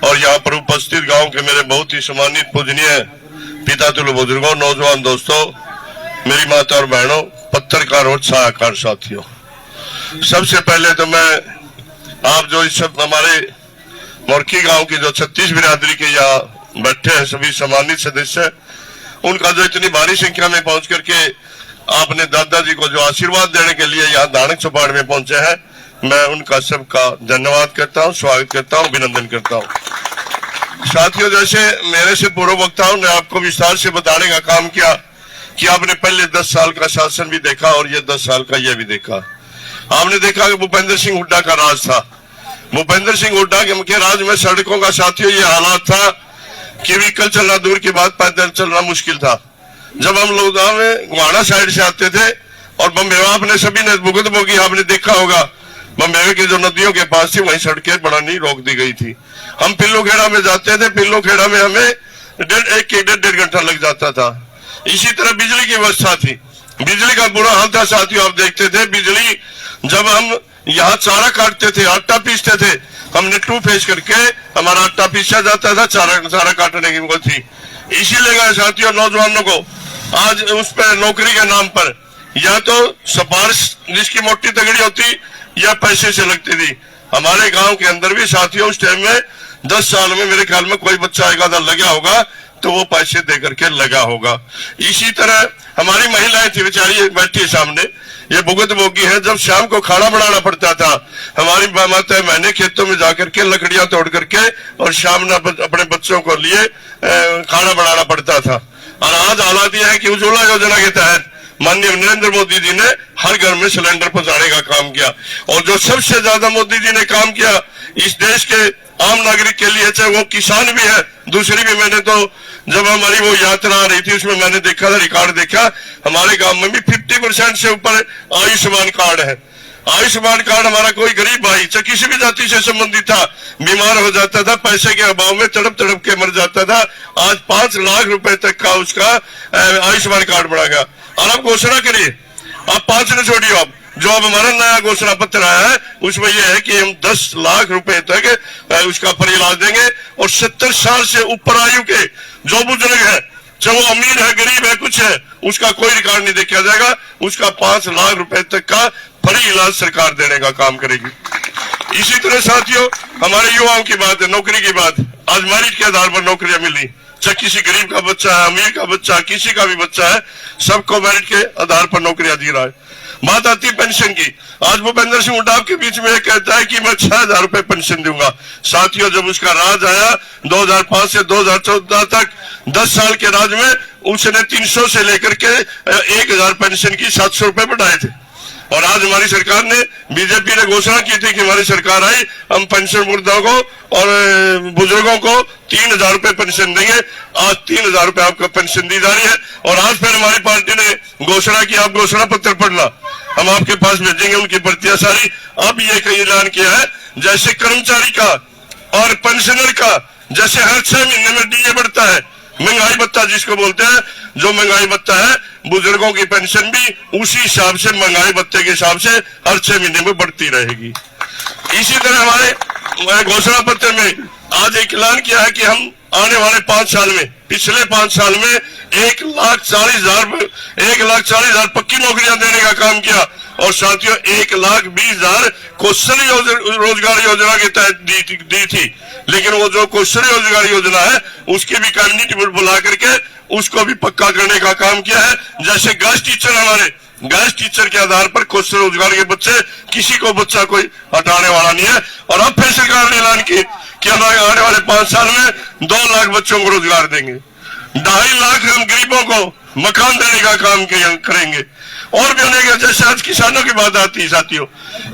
D: और यहाँ पर उपस्थित गांव के मेरे बहुत ही सम्मानित पूजनीय पिता तुल्य बुजुर्गों, नौजवान दोस्तों, मेरी माता और बहनों, पत्रकार और सलाहकार साथियों, सबसे पहले तो मैं आप जो इस सब हमारे मोरखी गांव की जो 36 बिरादरी के यहाँ बैठे हैं सभी सम्मानित सदस्य, उनका जो इतनी भारी संख्या में पहुंच करके आपने दादाजी को जो आशीर्वाद देने के लिए यहाँ दानक चौपाड़ में पहुंचे हैं, मैं उनका सबका धन्यवाद करता हूं, स्वागत करता हूं, अभिनंदन करता हूं। साथियों, जैसे मेरे से पूर्व वक्ताओं ने आपको विस्तार से बताने का काम किया कि आपने पहले 10 साल का शासन भी देखा और ये 10 साल का यह भी देखा। आपने देखा कि भूपेंद्र सिंह हुड्डा का राज था। भूपेंद्र सिंह हुड्डा के मुख्य राज में सड़कों का साथियों ये हालात था कि व्हीकल चलना दूर की बात, पैदल चलना मुश्किल था। जब हम लोग गुहाना साइड से आते थे और बम्बे, आपने सभी ने भुगत भोगी, आपने देखा होगा
G: बम्बे की जो नदियों के पास थी वहीं सड़कें बनानी रोक दी गई थी। हम पिल्लो खेड़ा में जाते थे, पिल्लो खेड़ा में हमें डेढ़ घंटा लग जाता था। इसी तरह बिजली की व्यवस्था थी, बिजली का बुरा हाल था साथियों। आप देखते थे बिजली, जब हम यहाँ चारा काटते थे, आटा पीसते थे, हमने 2 फेज करके हमारा आटा पीसा जाता था, चारा काटने की वो थी। इसीलिए साथियों नौजवानों को आज उस पर नौकरी के नाम पर या तो सिफारिश जिसकी मोटी तगड़ी होती या पैसे से लगती थी। हमारे गांव के अंदर भी साथियों उस टाइम में 10 साल में मेरे ख्याल में कोई बच्चा एक आधा लगा होगा तो वो पैसे दे करके लगा होगा। इसी तरह हमारी महिलाएं थी बेचारी बैठी सामने, ये भुगत भोगी है। जब शाम को खाना बनाना पड़ता था, हमारी माता मैंने खेतों में जाकर के लकड़ियां तोड़ करके और शाम में अपने बच्चों को लिए खाना बनाना पड़ता था। और आज हालात यह है कि उज्ज्वला योजना के तहत माननीय नरेंद्र मोदी जी ने हर घर में सिलेंडर पहुंचाने का काम किया। और जो सबसे ज्यादा मोदी जी ने काम किया इस देश के आम नागरिक के लिए, चाहे वो किसान भी है, दूसरी भी, मैंने तो जब हमारी वो यात्रा आ रही थी उसमें मैंने देखा था, रिकॉर्ड देखा, हमारे गांव में भी 50% से ऊपर आयुष्मान कार्ड है। आयुष्मान कार्ड हमारा कोई गरीब भाई चाहे किसी भी जाति से संबंधित था, बीमार हो जाता था, पैसे के अभाव में तड़प तड़प के मर जाता था, आज 5 लाख रुपए तक का उसका आयुष्मान कार्ड बना गया। और आप घोषणा करिए, आप 5 न छोड़िए, आप जो अब हमारा नया घोषणा पत्र आया है उसमें यह है कि हम 10 लाख रुपए तक उसका पर इलाज देंगे। और 70 साल से ऊपर आयु के जो बुजुर्ग है, चाहे वो अमीर है गरीब है कुछ है, उसका कोई रिकॉर्ड नहीं देखा जाएगा, उसका 5 लाख रुपए तक का फ्री इलाज सरकार देने का काम करेगी। इसी तरह साथियों हमारे युवाओं की बात है, नौकरी की बात, आज मेरिट के आधार पर नौकरियां मिली, चाहे किसी गरीब का बच्चा है, अमीर का बच्चा, किसी का भी बच्चा है, सबको मेरिट के आधार पर नौकरियां दी रहा है। बात आती है पेंशन की। आज भूपेंद्र सिंह हुड्डा के बीच में कहता है कि मैं 6000 रुपए पेंशन दूंगा। साथियों जब उसका राज आया 2005 से 2014 तक 10 साल के राज में उसने 300 से लेकर के 1000 पेंशन की 700 रुपए बढ़ाए थे। और आज हमारी सरकार ने, बीजेपी ने घोषणा की थी कि हमारी सरकार आई, हम पेंशन मुर्दाओं को और बुजुर्गों को 3000 रुपए पेंशन देंगे। आज 3000 रुपए आपको पेंशन दी जा रही है। और आज फिर हमारी पार्टी ने घोषणा की, आप घोषणा पत्र पढ़ना, हम आपके पास भेजेंगे उनकी प्रतियां सारी। अब ये ऐलान किया है जैसे कर्मचारी का और पेंशनर का जैसे हर 6 महीने में डीए बढ़ता है, महंगाई भत्ता जिसको बोलते हैं, जो महंगाई भत्ता है, बुजुर्गों की पेंशन भी उसी हिसाब से महंगाई भत्ते के हिसाब से हर 6 महीने में बढ़ती रहेगी। इसी तरह हमारे घोषणा पत्र में आज एक ऐलान किया है कि हम आने वाले 5 साल में, पिछले 5 साल में 1,40,000 पक्की नौकरियां देने का काम किया। और साथियों 1,20,000 कौशल रोजगार योजना के तहत दी थी। लेकिन वो जो कौशल रोजगार योजना है उसकी भी कैबिनेट बुला करके उसको भी पक्का करने का काम किया है। जैसे गैस टीचर, हमारे गैस टीचर के आधार पर कौशल रोजगार के बच्चे, किसी को बच्चा कोई हटाने वाला नहीं है। और अब फिर सरकार ने ऐलान की कि हम आने वाले 5 साल में 2 लाख बच्चों को रोजगार देंगे, 2.5 लाख हम गरीबों को मकान देने का काम करेंगे। और भी अनेक, जैसे आज किसानों की बात आती है साथियों,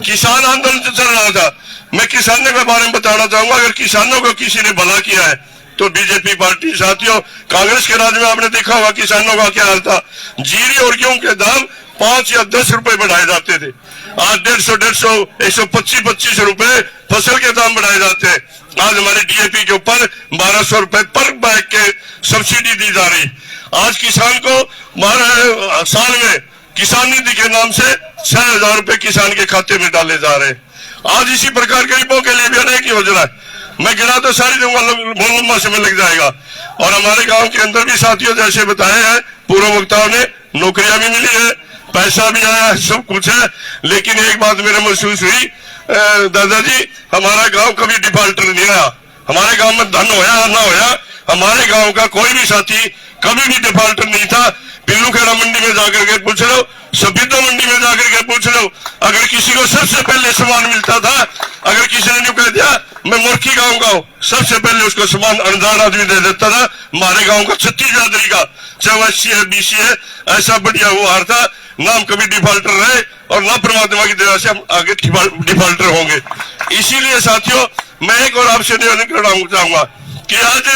G: किसान आंदोलन चल रहा था, मैं किसानों के बारे में बताना चाहूंगा। अगर किसानों को किसी ने भला किया है तो बीजेपी पार्टी। साथियों कांग्रेस के राज में आपने देखा होगा किसानों का क्या हाल था, जीरे और गेहूं के दाम 5 या 10 रुपए बढ़ाए जाते थे, आज 150, 125 रुपए फसल के दाम बढ़ाए जाते हैं। आज हमारे डीएपी के ऊपर 1200 रुपए पर बैग के सब्सिडी दी जा रही। आज किसान को 12 साल में किसान निधि के नाम से 6000 रुपए किसान के खाते में डाले जा रहे हैं। आज इसी प्रकार गरीबों के लिए भी अनेक योजना है, मैं गिना तो सारी दूंगा, लंबा समय लग जाएगा। और हमारे गांव के अंदर भी साथियों जैसे बताए हैं पूर्व वक्ताओं ने, नौकरियां भी मिली है, पैसा भी आया है, सब कुछ है। लेकिन एक बात मेरे महसूस हुई दादाजी, हमारा गांव कभी डिफॉल्टर नहीं आया। हमारे गांव में धन होया ना होया, हमारे गांव का कोई भी साथी कभी भी डिफॉल्टर नहीं था। पिल्लू खेड़ा मंडी में जाकर के पूछ लो, सफेदा मंडी में जाकर के पूछ लो, अगर किसी को सबसे पहले सामान मिलता था, अगर किसी ने कह दिया मैं मोरखी गांव का हूं, सबसे पहले उसको सामान अनजान आदमी दे देता था। हमारे गांव का 36 बिरादरी का, चाहे वो SC है BC है, ऐसा बढ़िया वो हार था, नाम कभी डिफॉल्टर रहे और ना परमात्मा की दया से हम आगे डिफॉल्टर होंगे। इसीलिए साथियों मैं एक और आपसे निवेदन करना चाहूंगा कि आज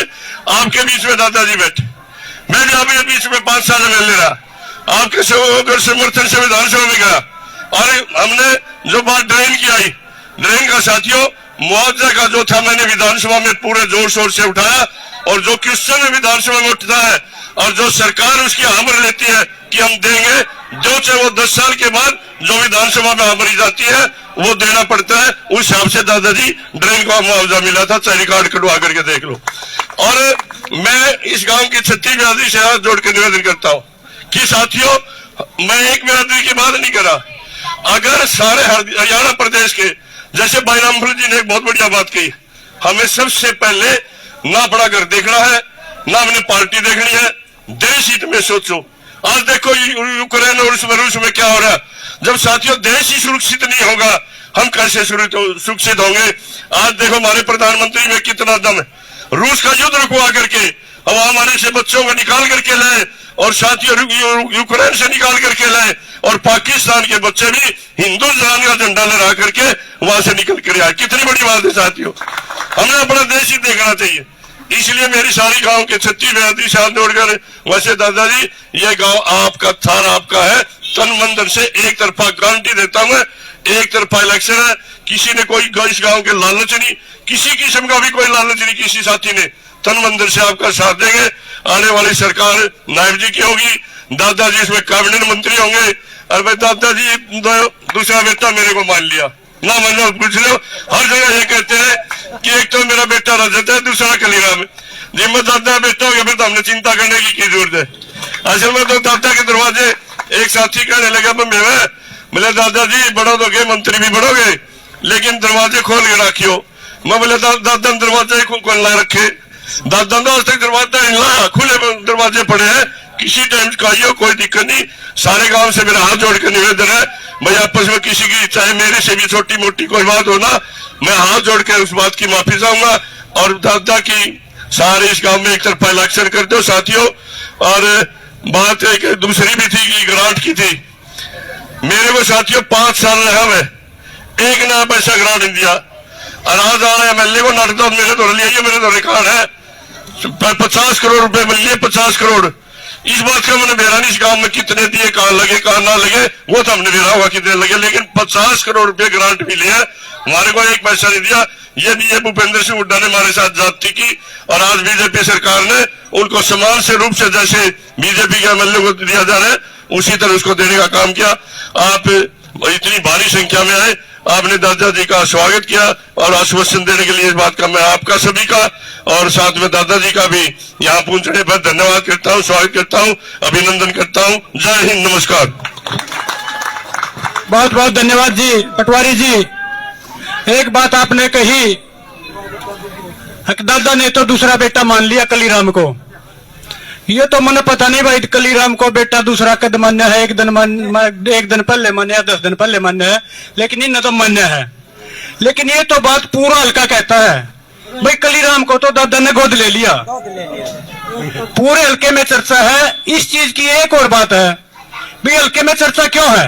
G: आपके बीच में दादाजी बैठे, मैं भी आपके बीच में 5 साल में ले रहा, आपके समर्थन से विधानसभा में गया और हमने जो बात ड्रेन की आई ड्रेन का साथियों मुआवजा का जो था मैंने विधानसभा में पूरे जोर शोर से उठाया, और जो क्वेश्चन विधानसभा में उठता है और जो सरकार उसकी हामर लेती है कि हम देंगे, जो चाहे वो 10 साल के बाद जो विधानसभा में हामरी जाती है वो देना पड़ता है। उस हिसाब से दादाजी ड्रेन का मुआवजा मिला था, चाहे रिकॉर्ड कटवा करके देख लो। और मैं इस गांव की 36 बिरादरी से हाथ जोड़ के निवेदन करता हूं कि साथियों, मैं एक बिरादरी की बात नहीं कर रहा, अगर सारे हरियाणा प्रदेश के, जैसे भाई रामफल जी ने एक बहुत बढ़िया बात कही, हमें सबसे पहले ना अपना घर देखना है, ना अपनी पार्टी देखनी है, देश हित में सोचो। आज देखो यूक्रेन और रूस में क्या हो रहा है। जब साथियों देश ही सुरक्षित नहीं होगा, हम कैसे सुरक्षित होंगे। आज देखो हमारे प्रधानमंत्री में कितना दम है, रूस का युद्ध रुकवा करके अब हमारे से बच्चों को निकाल करके लाए, और साथियों यूक्रेन से निकाल करके लाए, और पाकिस्तान के बच्चे भी हिंदुस्तान का झंडा लहरा करके वहां से निकल कर आए। कितनी बड़ी बात है साथियों, हमें अपना देश ही देखना चाहिए। इसलिए मेरी सारी गांव के 36 बिरादरी साथ जोड़कर, वैसे दादाजी ये गांव आपका थार आपका है, तन मन धन से एक तरफा गारंटी देता हूं, एक तरफा इलेक्शन है। किसी ने कोई इस गांव के लालच नहीं, किसी किस्म का भी कोई लालच नहीं, किसी साथी ने तन मन धन से आपका साथ देंगे। आने वाली सरकार नायब जी की होगी, दादाजी इसमें कैबिनेट मंत्री होंगे, और भाई दादाजी दूसरा बेटा मेरे को मान लिया ना मान पूछ लो। हर जगह ये कहते हैं कि एक तो मेरा बेटा रजत है, दूसरा कलीराम है। जिम्मे दादा बेटा हो गया फिर तो हमने चिंता करने की जरूरत है। असल में तो दादा के दरवाजे एक साथी कहने लगा बोले दादाजी बढ़ोगे, मंत्री भी बढ़ोगे, लेकिन दरवाजे खोल के रखियो। मैं बोले दादा दरवाजे खोलना रखे, दादा ने आज तक दरवाजा हिला, खुले दरवाजे पड़े हैं, किसी टाइम चाहिए कोई दिक्कत नहीं। सारे गांव से मेरा हाथ जोड़ के निवेदन है, भाई आपस में किसी की चाहे मेरे से भी छोटी मोटी कोई बात हो ना, मैं हाथ जोड़ के उस बात की माफी चाहूंगा। और दादा की सारे इस गांव में एक तरफा इलेक्शन कर दो साथियों। और बात एक दूसरी भी थी कि ग्रांट की थी, मेरे को साथियों 5 साल रहा मैं, एक नया पैसा ग्रांट नहीं दिया। और आज आ रहे MLA को नाटक मेरे तो लिया, मेरे तो रिकॉर्ड है 50 करोड़ रुपए मिल लिए, 50 करोड़। इस बात का मैंने बेरा नहीं, इस गांव में कितने दिए, कहां लगे कहां ना लगे, वो तो हमने बेरा हुआ कितने लगे, लेकिन 50 करोड़ रुपए ग्रांट मिली है, हमारे को एक पैसा नहीं दिया। ये भूपेंद्र सिंह हुड्डा ने हमारे साथ जाति की, और आज बीजेपी सरकार ने उनको समान से रूप से जैसे बीजेपी के MLA को दिया जा रहा है उसी तरह उसको देने का काम किया। आप इतनी भारी संख्या में आए, आपने दादाजी का स्वागत किया और आश्वासन देने के लिए इस बात का मैं आपका सभी का और साथ में दादाजी का भी यहाँ पहुंचने पर धन्यवाद करता हूँ, स्वागत करता हूँ, अभिनंदन करता हूँ। जय हिंद, नमस्कार।
C: बहुत बहुत धन्यवाद जी पटवारी जी। एक बात आपने कही, दादा ने तो दूसरा बेटा मान लिया कलीराम को, ये तो मैंने पता नहीं भाई कलीराम को बेटा दूसरा कद मान्य है, एक दिन पहले मान्य है, 10 दिन पहले मान्य है, लेकिन इन तो मान्य है। लेकिन ये तो बात पूरा हल्का कहता है भाई कलीराम को तो दादा ने गोद ले लिया, पूरे हल्के में चर्चा है इस चीज की। एक और बात है भाई हल्के में चर्चा क्यों है,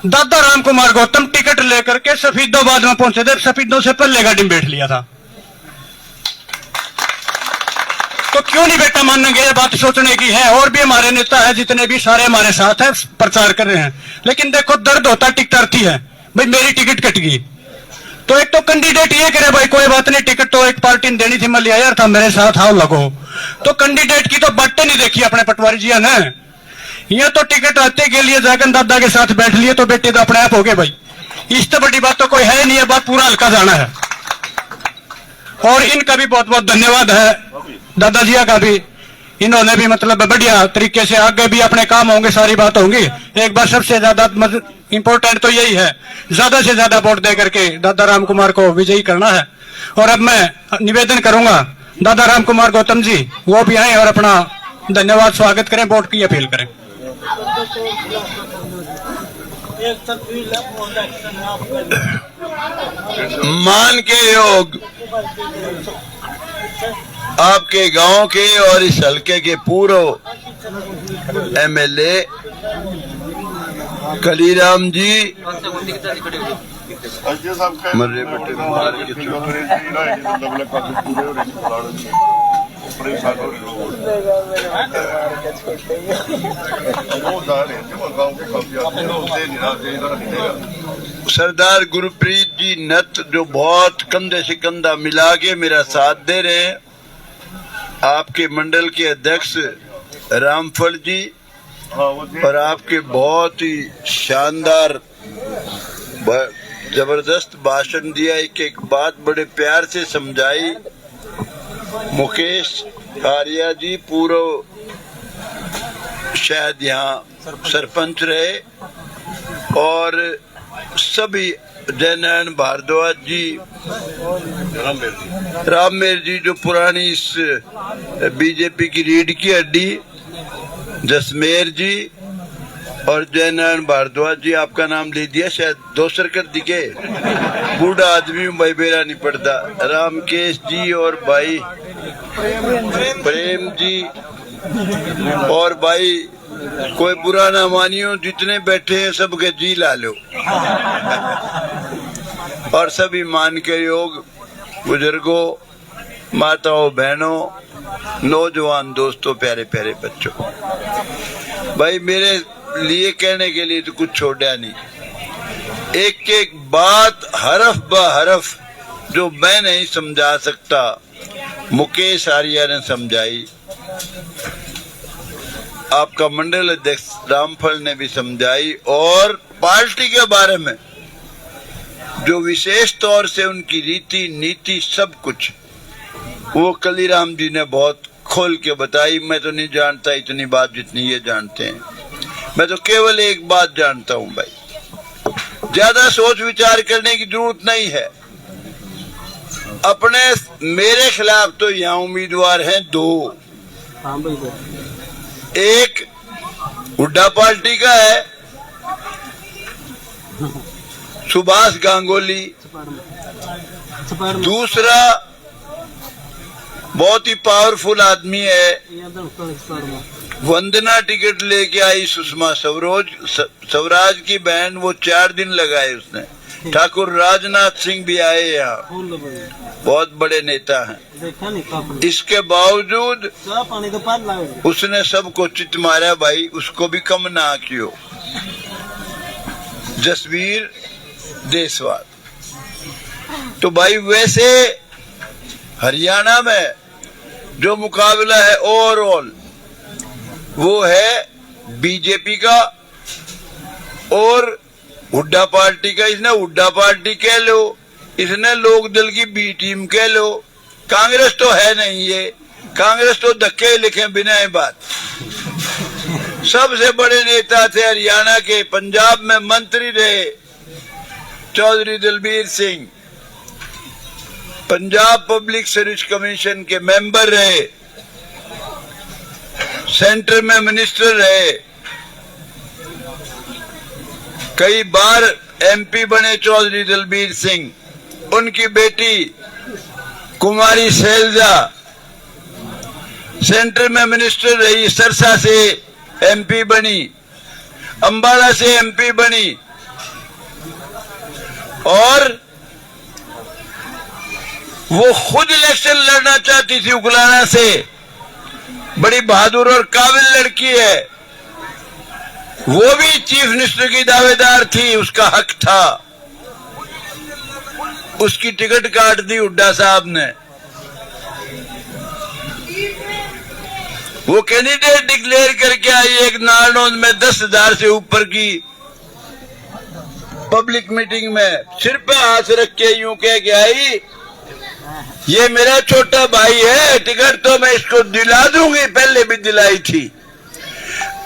C: दादा राम कुमार गौतम टिकट लेकर के सफीदाबाद में पहुंचे थे, सफीदों से पहले गाड़ी में बैठ लिया था, तो क्यों नहीं बेटा मानने गए, बात सोचने की है। और भी हमारे नेता है जितने भी सारे हमारे साथ है, प्रचार कर रहे हैं, लेकिन देखो दर्द होता टिकट अर्थी है भाई मेरी टिकट कट गई, तो एक तो कैंडिडेट ये करे भाई कोई बात नहीं टिकट तो एक पार्टी ने देनी थी, मैं लिया यार था मेरे साथ आओ लगो, तो कैंडिडेट की तो बातें नहीं देखी अपने पटवारी जी ने। ये तो टिकट आते के लिए जाकर दादा के साथ बैठ लिए तो बेटे तो अपने आप हो गए भाई, इससे बड़ी बात तो कोई है नहीं है, बात पूरा हल्का जाना है। और इनका भी बहुत बहुत धन्यवाद है दादाजी का भी, इन्होंने भी मतलब बढ़िया तरीके से आगे भी अपने काम होंगे, सारी बात होंगी। एक बार सबसे ज्यादा इंपॉर्टेंट तो यही है ज्यादा से ज्यादा वोट दे करके दादा राम कुमार को विजयी करना है। और अब मैं निवेदन करूंगा दादा राम कुमार गौतम जी वो भी आए और अपना धन्यवाद स्वागत करें, वोट की अपील करें।
B: मान के योग आपके गांव के और इस हल्के के पूर्व MLA कलीराम जी मर्रे बटे सरदार गुरप्रीत जी नत जो बहुत कंधे से कंधा मिला के मेरा साथ दे रहे हैं, आपके मंडल के अध्यक्ष रामफल जी, और आपके बहुत ही शानदार जबरदस्त भाषण दिया, एक एक बात बड़े प्यार से समझाई। मुकेश आर्या जी पूर्व शायद यहाँ सरपंच रहे, और सभी जयनारायण भारद्वाज जी, राममेर जी जो पुरानी इस बीजेपी की रीढ़ की हड्डी, जसमेर जी और जयनारायण भारद्वाज जी, आपका नाम ले दिया शायद दोसर कर दिखे, बूढ़ा आदमी हूँ भाई, मेरा नहीं पड़ता। रामकेश जी और भाई प्रेम जी, और भाई कोई बुरा ना मानियो, जितने बैठे हैं सबके जी ला लो, और सभी मान के योग बुजुर्गों, माताओं, बहनों, नौजवान दोस्तों, प्यारे प्यारे बच्चों, भाई मेरे लिए कहने के लिए तो कुछ छोड़ा नहीं। एक एक बात हरफ ब हरफ जो मैं नहीं समझा सकता, मुकेश आर्या ने समझाई, आपका मंडल अध्यक्ष रामफल ने भी समझाई, और पार्टी के बारे में जो विशेष तौर से उनकी रीति नीति सब कुछ वो कलीराम जी ने बहुत खोल के बताई। मैं तो नहीं जानता इतनी बात जितनी ये जानते हैं। मैं तो केवल एक बात जानता हूं भाई, ज्यादा सोच विचार करने की जरूरत नहीं है। अपने मेरे खिलाफ तो यहाँ उम्मीदवार हैं दो, एक हुड्डा पार्टी का है सुभाष गांगुली, दूसरा बहुत ही पावरफुल आदमी है, वंदना टिकट लेके आई सुषमा स्वराज की बहन, वो 4 दिन लगाए उसने। ठाकुर राजनाथ सिंह भी आए यहाँ, बहुत बड़े नेता हैं। इसके बावजूद उसने सबको चित मारा भाई, उसको भी कम ना कियो। जसवीर देशवाल तो भाई, वैसे हरियाणा में जो मुकाबला है ओवरऑल वो है बीजेपी का और हुड्डा पार्टी का। इसने हुड्डा पार्टी कह लो, इसने लोक दल की बी टीम कह लो, कांग्रेस तो है नहीं, ये कांग्रेस तो धक्के लिखे बिना है बात। सबसे बड़े नेता थे हरियाणा के, पंजाब में मंत्री रहे Chaudhary Dalbir Singh, Punjab public service commission के मेंबर रहे, सेंटर में मिनिस्टर रहे, कई बार एमपी बने चौधरी दलबीर सिंह। उनकी बेटी कुमारी शैलजा सेंटर में मिनिस्टर रही, सरसा से एमपी बनी, अंबाला से एमपी बनी, और वो खुद इलेक्शन लड़ना चाहती थी उगलाना से। बड़ी बहादुर और काबिल लड़की है, वो भी चीफ मिनिस्टर की दावेदार थी, उसका हक था। उसकी टिकट काट दी हुड्डा साहब ने। वो कैंडिडेट डिक्लेयर करके आई एक नारनौंद में 10,000 से ऊपर की पब्लिक मीटिंग में, सिर पे हाथ रख के यूं कह के आई, ये मेरा छोटा भाई है, टिकट तो मैं इसको दिला दूंगी, पहले भी दिलाई थी।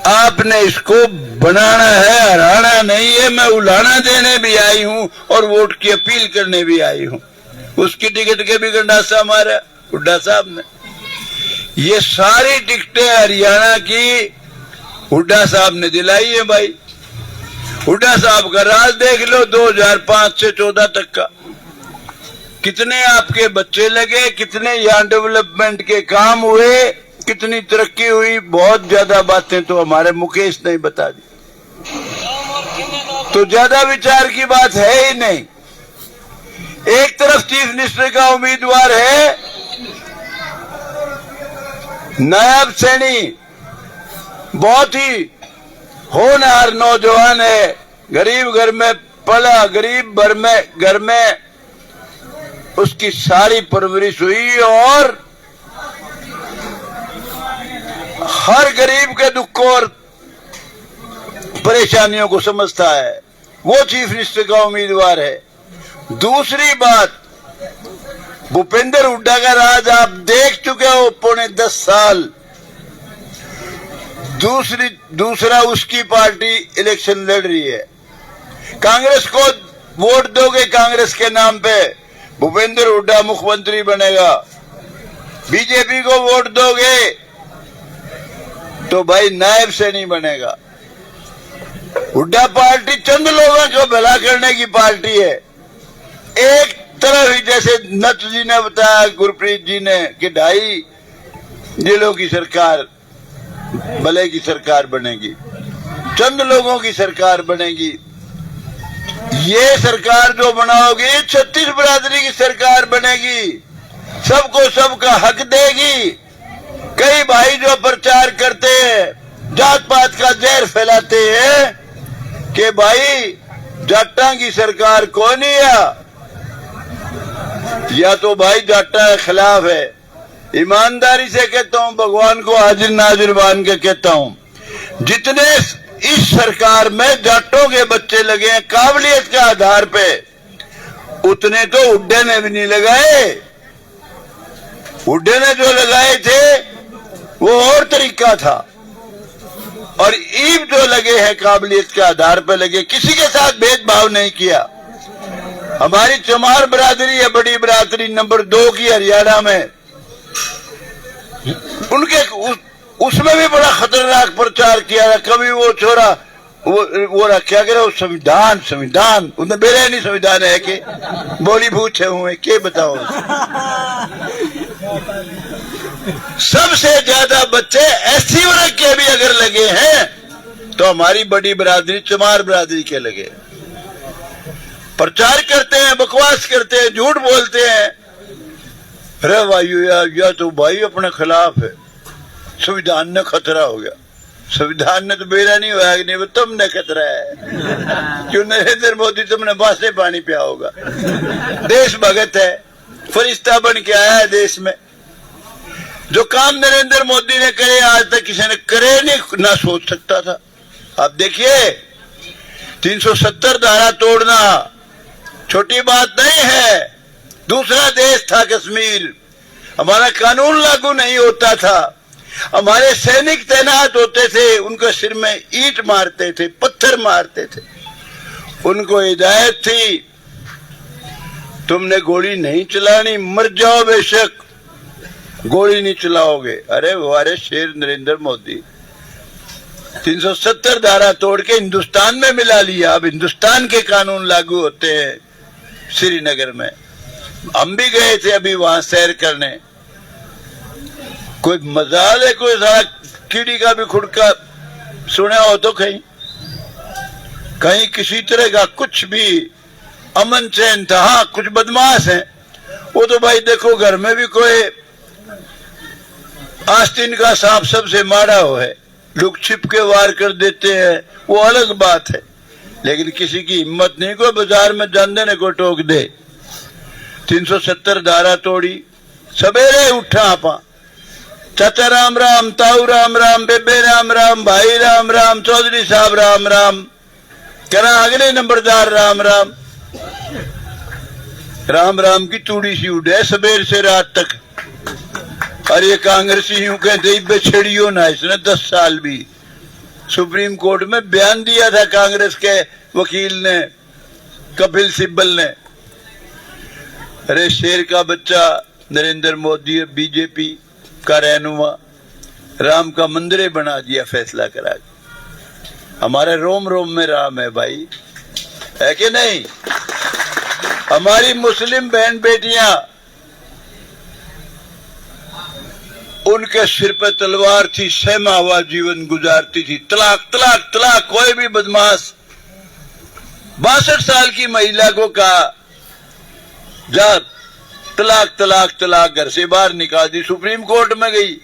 B: आपने इसको बनाना है, हराना नहीं है। मैं उलाना देने भी आई हूं और वोट की अपील करने भी आई हूं। उसकी टिकट के भी गंडासा मारा हुड्डा साहब ने। ये सारी टिकटें हरियाणा की हुड्डा साहब ने दिलाई है भाई। हुड्डा साहब का राज देख लो 2005 से 14 तक का, कितने आपके बच्चे लगे, कितने यहाँ डेवलपमेंट के काम हुए, कितनी तरक्की हुई। बहुत ज्यादा बातें तो हमारे मुकेश ने बता दी, तो ज्यादा विचार की बात है ही नहीं। एक तरफ चीफ मिनिस्टर का उम्मीदवार है नायब सैनी, बहुत ही होनहार नौजवान है, गरीब घर में पला गरीब घर में उसकी सारी परवरिश हुई और हर गरीब के दुखों और परेशानियों को समझता है। वो चीफ मिनिस्टर का उम्मीदवार है। दूसरी बात, भूपेंद्र हुड्डा का राज आप देख चुके हो 10 साल। दूसरा उसकी पार्टी इलेक्शन लड़ रही है। कांग्रेस को वोट दोगे, कांग्रेस के नाम पे भूपेंद्र हुड्डा मुख्यमंत्री बनेगा। बीजेपी को वोट दोगे तो भाई नायब से नहीं बनेगा। हुड्डा पार्टी चंद लोगों को भला करने की पार्टी है। एक तरफ ही जैसे नत जी ने बताया, गुरप्रीत जी ने, कि 2.5 जिलों की सरकार भले की सरकार बनेगी, चंद लोगों की सरकार बनेगी। ये सरकार जो बनाओगी 36 बिरादरी की सरकार बनेगी, सबको सबका हक देगी। कई भाई जो प्रचार करते हैं, जात पात का जहर फैलाते हैं कि भाई जाटा की सरकार कौन है, या तो भाई जाटा के खिलाफ है। ईमानदारी से कहता हूं, भगवान को हाजिर नाजिर मान के कहता हूं, जितने इस सरकार में जाटों के बच्चे लगे हैं काबिलियत के आधार पे, उतने तो हुड्डे ने भी नहीं लगाए। हुड्डे ने जो लगाए थे वो और तरीका था, और ईब जो लगे हैं काबिलियत के आधार पे लगे, किसी के साथ भेदभाव नहीं किया। हमारी चमार बिरादरी है, बड़ी बिरादरी नंबर 2 की हरियाणा में, उनके उसमें भी बड़ा खतरनाक प्रचार किया था। कभी वो छोरा वो क्या कह रहा, संविधान उन्हें मेरे नहीं संविधान है कि बोली पूछे हुए के बताओ। सबसे ज्यादा बच्चे एससी वर्ग के भी अगर लगे हैं तो हमारी बड़ी बिरादरी चमार बिरादरी के लगे। प्रचार करते हैं, बकवास करते हैं, झूठ बोलते हैं। अरे भाई या तो भाई अपने खिलाफ है, संविधान ने खतरा हो गया। संविधान ने तो बेरा नहीं होया, नहीं वो तुमने खतरा है। क्यों नरेंद्र मोदी तुमने बासे पानी पिया होगा। देश भगत है, फरिश्ता बन के आया है देश में। जो काम नरेंद्र मोदी ने करे आज तक किसी ने करे नहीं, ना सोच सकता था। आप देखिए 370 धारा तोड़ना छोटी बात नहीं है। दूसरा देश था कश्मीर, हमारा कानून लागू नहीं होता था, हमारे सैनिक तैनात होते थे, उनके सिर में ईंट मारते थे, पत्थर मारते थे। उनको हिदायत थी तुमने गोली नहीं चलानी, मर जाओ बेशक, गोली नहीं चलाओगे। अरे हमारे शेर नरेंद्र मोदी 370 धारा तोड़ के हिंदुस्तान में मिला लिया। अब हिंदुस्तान के कानून लागू होते हैं श्रीनगर में। हम भी गए थे अभी वहां सैर करने। कोई मजाल है, कोई सारा कीड़ी का भी खुड़का सुना हो तो कहीं किसी तरह का कुछ भी अमन चैन था। हाँ, कुछ बदमाश हैं, वो तो भाई देखो घर में भी कोई आस्तीन का सांप सबसे मारा हो है, लोग छिप के वार कर देते हैं, वो अलग बात है। लेकिन किसी की हिम्मत नहीं कोई बाजार में जान देने को टोक दे। 370 धारा तोड़ी, सवेरे उठा आपा, चाचा राम राम, ताऊ राम राम, बेबे राम राम, भाई राम राम, चौधरी साहब राम राम, करा अगले नंबरदार राम राम। राम राम की तूड़ी सी उड़े सवेर से रात तक। और ये कांग्रेसी यूं कहते बेछड़ियो ना, इसने 10 साल भी सुप्रीम कोर्ट में बयान दिया था कांग्रेस के वकील ने, कपिल सिब्बल ने। अरे शेर का बच्चा नरेंद्र मोदी बीजेपी का रहनुमा, राम का मंदिर बना दिया फैसला करा के। हमारे रोम रोम में राम है भाई, है कि नहीं? हमारी मुस्लिम बहन बेटियां, उनके सिर पे तलवार थी, सहमा हुआ जीवन गुजारती थी। तलाक तलाक तलाक, कोई भी बदमाश 62 साल की महिला को कहा जा तलाक तलाक तलाक, घर से बाहर निकाल दी। सुप्रीम कोर्ट में गई,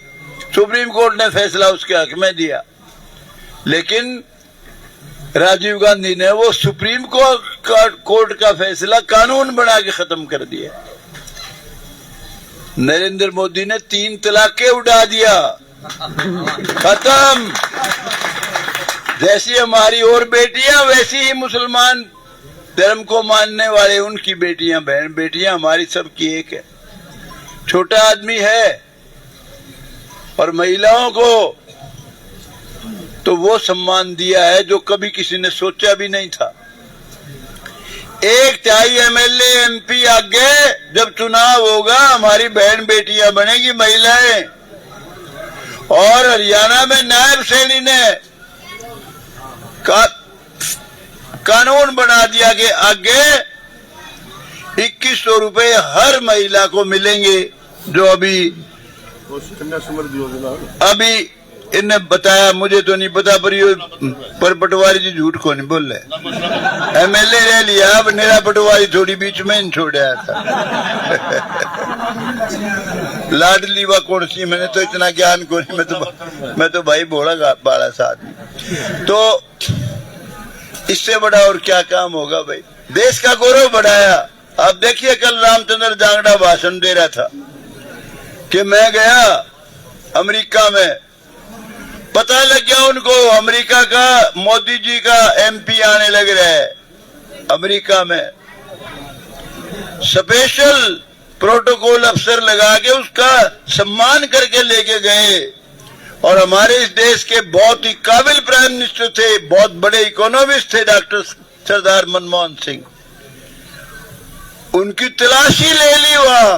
B: सुप्रीम कोर्ट ने फैसला उसके हक में दिया। लेकिन
H: राजीव गांधी ने वो सुप्रीम कोर्ट का फैसला कानून बना के खत्म कर दिया। नरेंद्र मोदी ने 3 तलाक़ें उड़ा दिया, खत्म। जैसी हमारी और बेटियां वैसी ही मुसलमान धर्म को मानने वाले उनकी बेटियां, बहन बेटियां हमारी सबकी एक है। छोटा आदमी है और महिलाओं को तो वो सम्मान दिया है जो कभी किसी ने सोचा भी नहीं था। 1/3 MLA MP आगे जब चुनाव होगा हमारी बहन बेटियां बनेगी महिलाएं। और हरियाणा में नायब सैनी ने कानून बना दिया कि आगे 2100 रुपए हर महिला को मिलेंगे, जो अभी इन्हें बताया, मुझे तो नहीं पता, पर पटवारी जी झूठ को नहीं बोल रहे। MLA ले लिया, अब मेरा पटवारी थोड़ी बीच में इन छोड़ आया था। लाडली व कौन सी, मैंने तो इतना ज्ञान को नहीं, मैं तो भाई बोला बाड़ा सा आदमी। तो इससे बड़ा और क्या काम होगा भाई। देश का गौरव बढ़ाया। आप देखिए कल रामचंद्र जांगड़ा भाषण दे रहा था कि मैं गया अमेरिका में, पता लग गया उनको अमेरिका का मोदी जी का MP आने लग रहा है अमेरिका में। स्पेशल प्रोटोकॉल अफसर लगा के उसका सम्मान करके लेके गए। और हमारे इस देश के बहुत ही काबिल प्राइम मिनिस्टर थे, बहुत बड़े इकोनॉमिस्ट थे, डॉक्टर सरदार मनमोहन सिंह। उनकी तलाशी ले ली वहां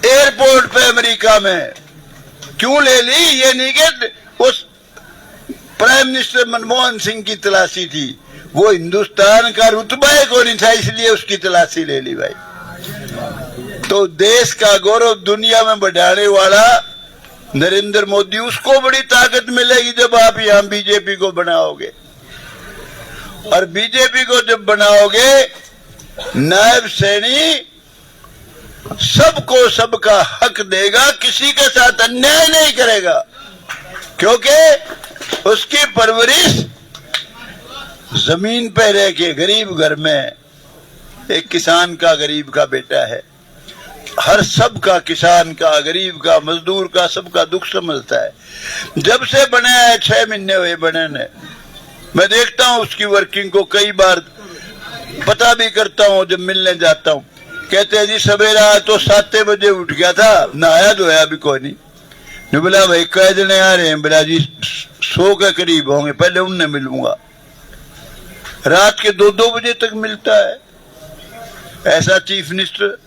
H: एयरपोर्ट पे अमेरिका में। क्यों ले ली? ये नहीं कि उस प्राइम मिनिस्टर मनमोहन सिंह की तलाशी थी, वो हिंदुस्तान का रुतबा को नहीं था, इसलिए उसकी तलाशी ले ली भाई। तो देश का गौरव दुनिया में बढ़ाने वाला नरेंद्र मोदी, उसको बड़ी ताकत मिलेगी जब आप यहां बीजेपी को बनाओगे। और बीजेपी को जब बनाओगे, नायब सैनी सबको सबका हक देगा, किसी के साथ अन्याय नहीं करेगा, क्योंकि उसकी परवरिश जमीन पे रह के गरीब घर में एक किसान का, गरीब का बेटा है। हर सबका, किसान का, गरीब का, मजदूर का, सबका दुख समझता है। जब से बने है 6 महीने हुए बने ने, मैं देखता हूं उसकी वर्किंग को, कई बार पता भी करता हूं जब मिलने जाता हूं। कहते हैं जी सवेरा तो 7 बजे उठ गया था, नहाया धोया भी कोई नहीं। बोला भाई कई जने आ रहे हैं? बोला जी 100 के करीब होंगे, पहले उनने मिलूंगा। रात के 2-2 बजे तक मिलता है ऐसा चीफ मिनिस्टर।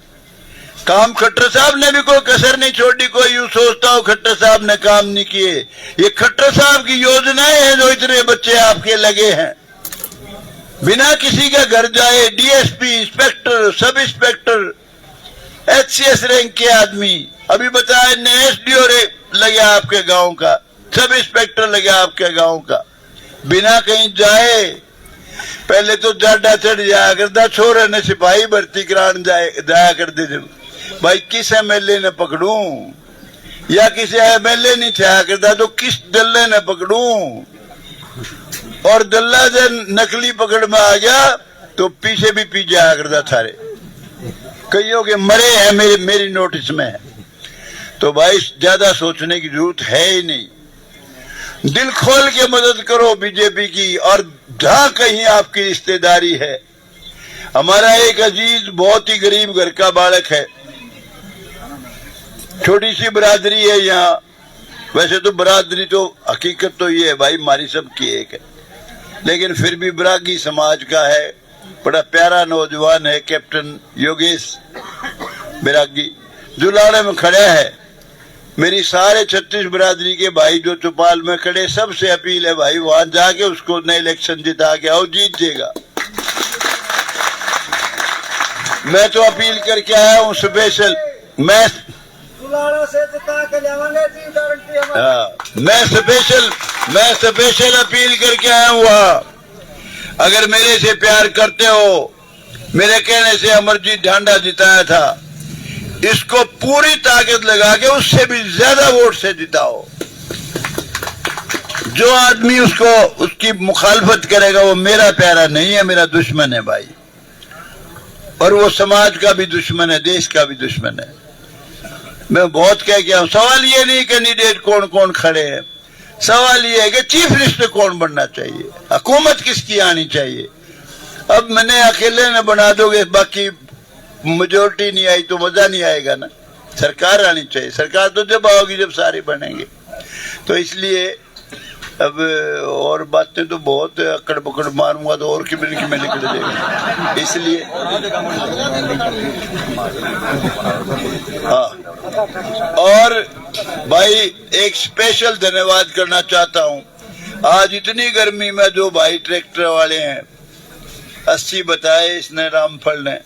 H: काम खट्टर साहब ने भी कोई कसर नहीं छोड़ी। कोई यूं सोचता हो खट्टर साहब ने काम नहीं किए, ये खट्टर साहब की योजनाएं हैं जो इतने बच्चे आपके लगे हैं। बिना किसी के घर जाए DSP, inspector, sub inspector, HCS rank के आदमी, अभी बताया SDO लगे आपके गांव का, सब इंस्पेक्टर लगे आपके गांव का, बिना कहीं जाए। पहले तो जाडा चढ़ जाया करता, छोरे ने सिपाही भर्ती कराने जाया करते थे। भाई किस MLA ने पकड़ूं, या किसी MLA नहीं छाया करता तो किस दल्ले ने पकड़ूं। और दल्ला जब नकली पकड़ में आ गया तो पीछे भी पी जाया करता थारे, कईयों के मरे हैं मेरी नोटिस में है। तो भाई ज्यादा सोचने की जरूरत है ही नहीं। दिल खोल के मदद करो बीजेपी की। और जहां कहीं आपकी रिश्तेदारी है, हमारा एक अजीज बहुत ही गरीब घर का बालक है, छोटी सी बरादरी है यहाँ। वैसे तो बरादरी तो हकीकत तो ये है भाई, हमारी सबकी एक है, लेकिन फिर भी बरागी समाज का है। बड़ा प्यारा नौजवान है, कैप्टन योगेश बरागी, जुलाड़े में खड़ा है। मेरी सारे 36 बरादरी के भाई जो चौपाल में खड़े, सबसे अपील है भाई वहां जाके उसको नए इलेक्शन जिता के आओ, जीत जाएगा। मैं तो अपील करके आया हूं स्पेशल। मैं स्पेशल अपील करके आया हूं। अगर मेरे से प्यार करते हो, मेरे कहने से अमरजीत ढांडा जिताया था, इसको पूरी ताकत लगा के उससे भी ज्यादा वोट से जिताओ। जो आदमी उसकी मुखालफत करेगा वो मेरा प्यारा नहीं है, मेरा दुश्मन है भाई, और वो समाज का भी दुश्मन है, देश का भी दुश्मन है। मैं बहुत कह गया हूं। सवाल ये नहीं कैंडिडेट कौन कौन खड़े हैं, सवाल ये है कि चीफ मिनिस्टर कौन बनना चाहिए, हुकूमत किसकी आनी चाहिए। अब मैंने अकेले न बना दोगे, बाकी मेजोरिटी नहीं आई तो मजा नहीं आएगा ना। सरकार आनी चाहिए, सरकार तो जब आओगी जब सारे बनेंगे। तो इसलिए अब और बातें तो बहुत अकड़ पकड़ मारूंगा तो और किमें निकल जाएगा, इसलिए हाँ। और भाई एक स्पेशल धन्यवाद करना चाहता हूं। आज इतनी गर्मी में जो भाई ट्रैक्टर वाले हैं 80 बताए इसने रामफल ने,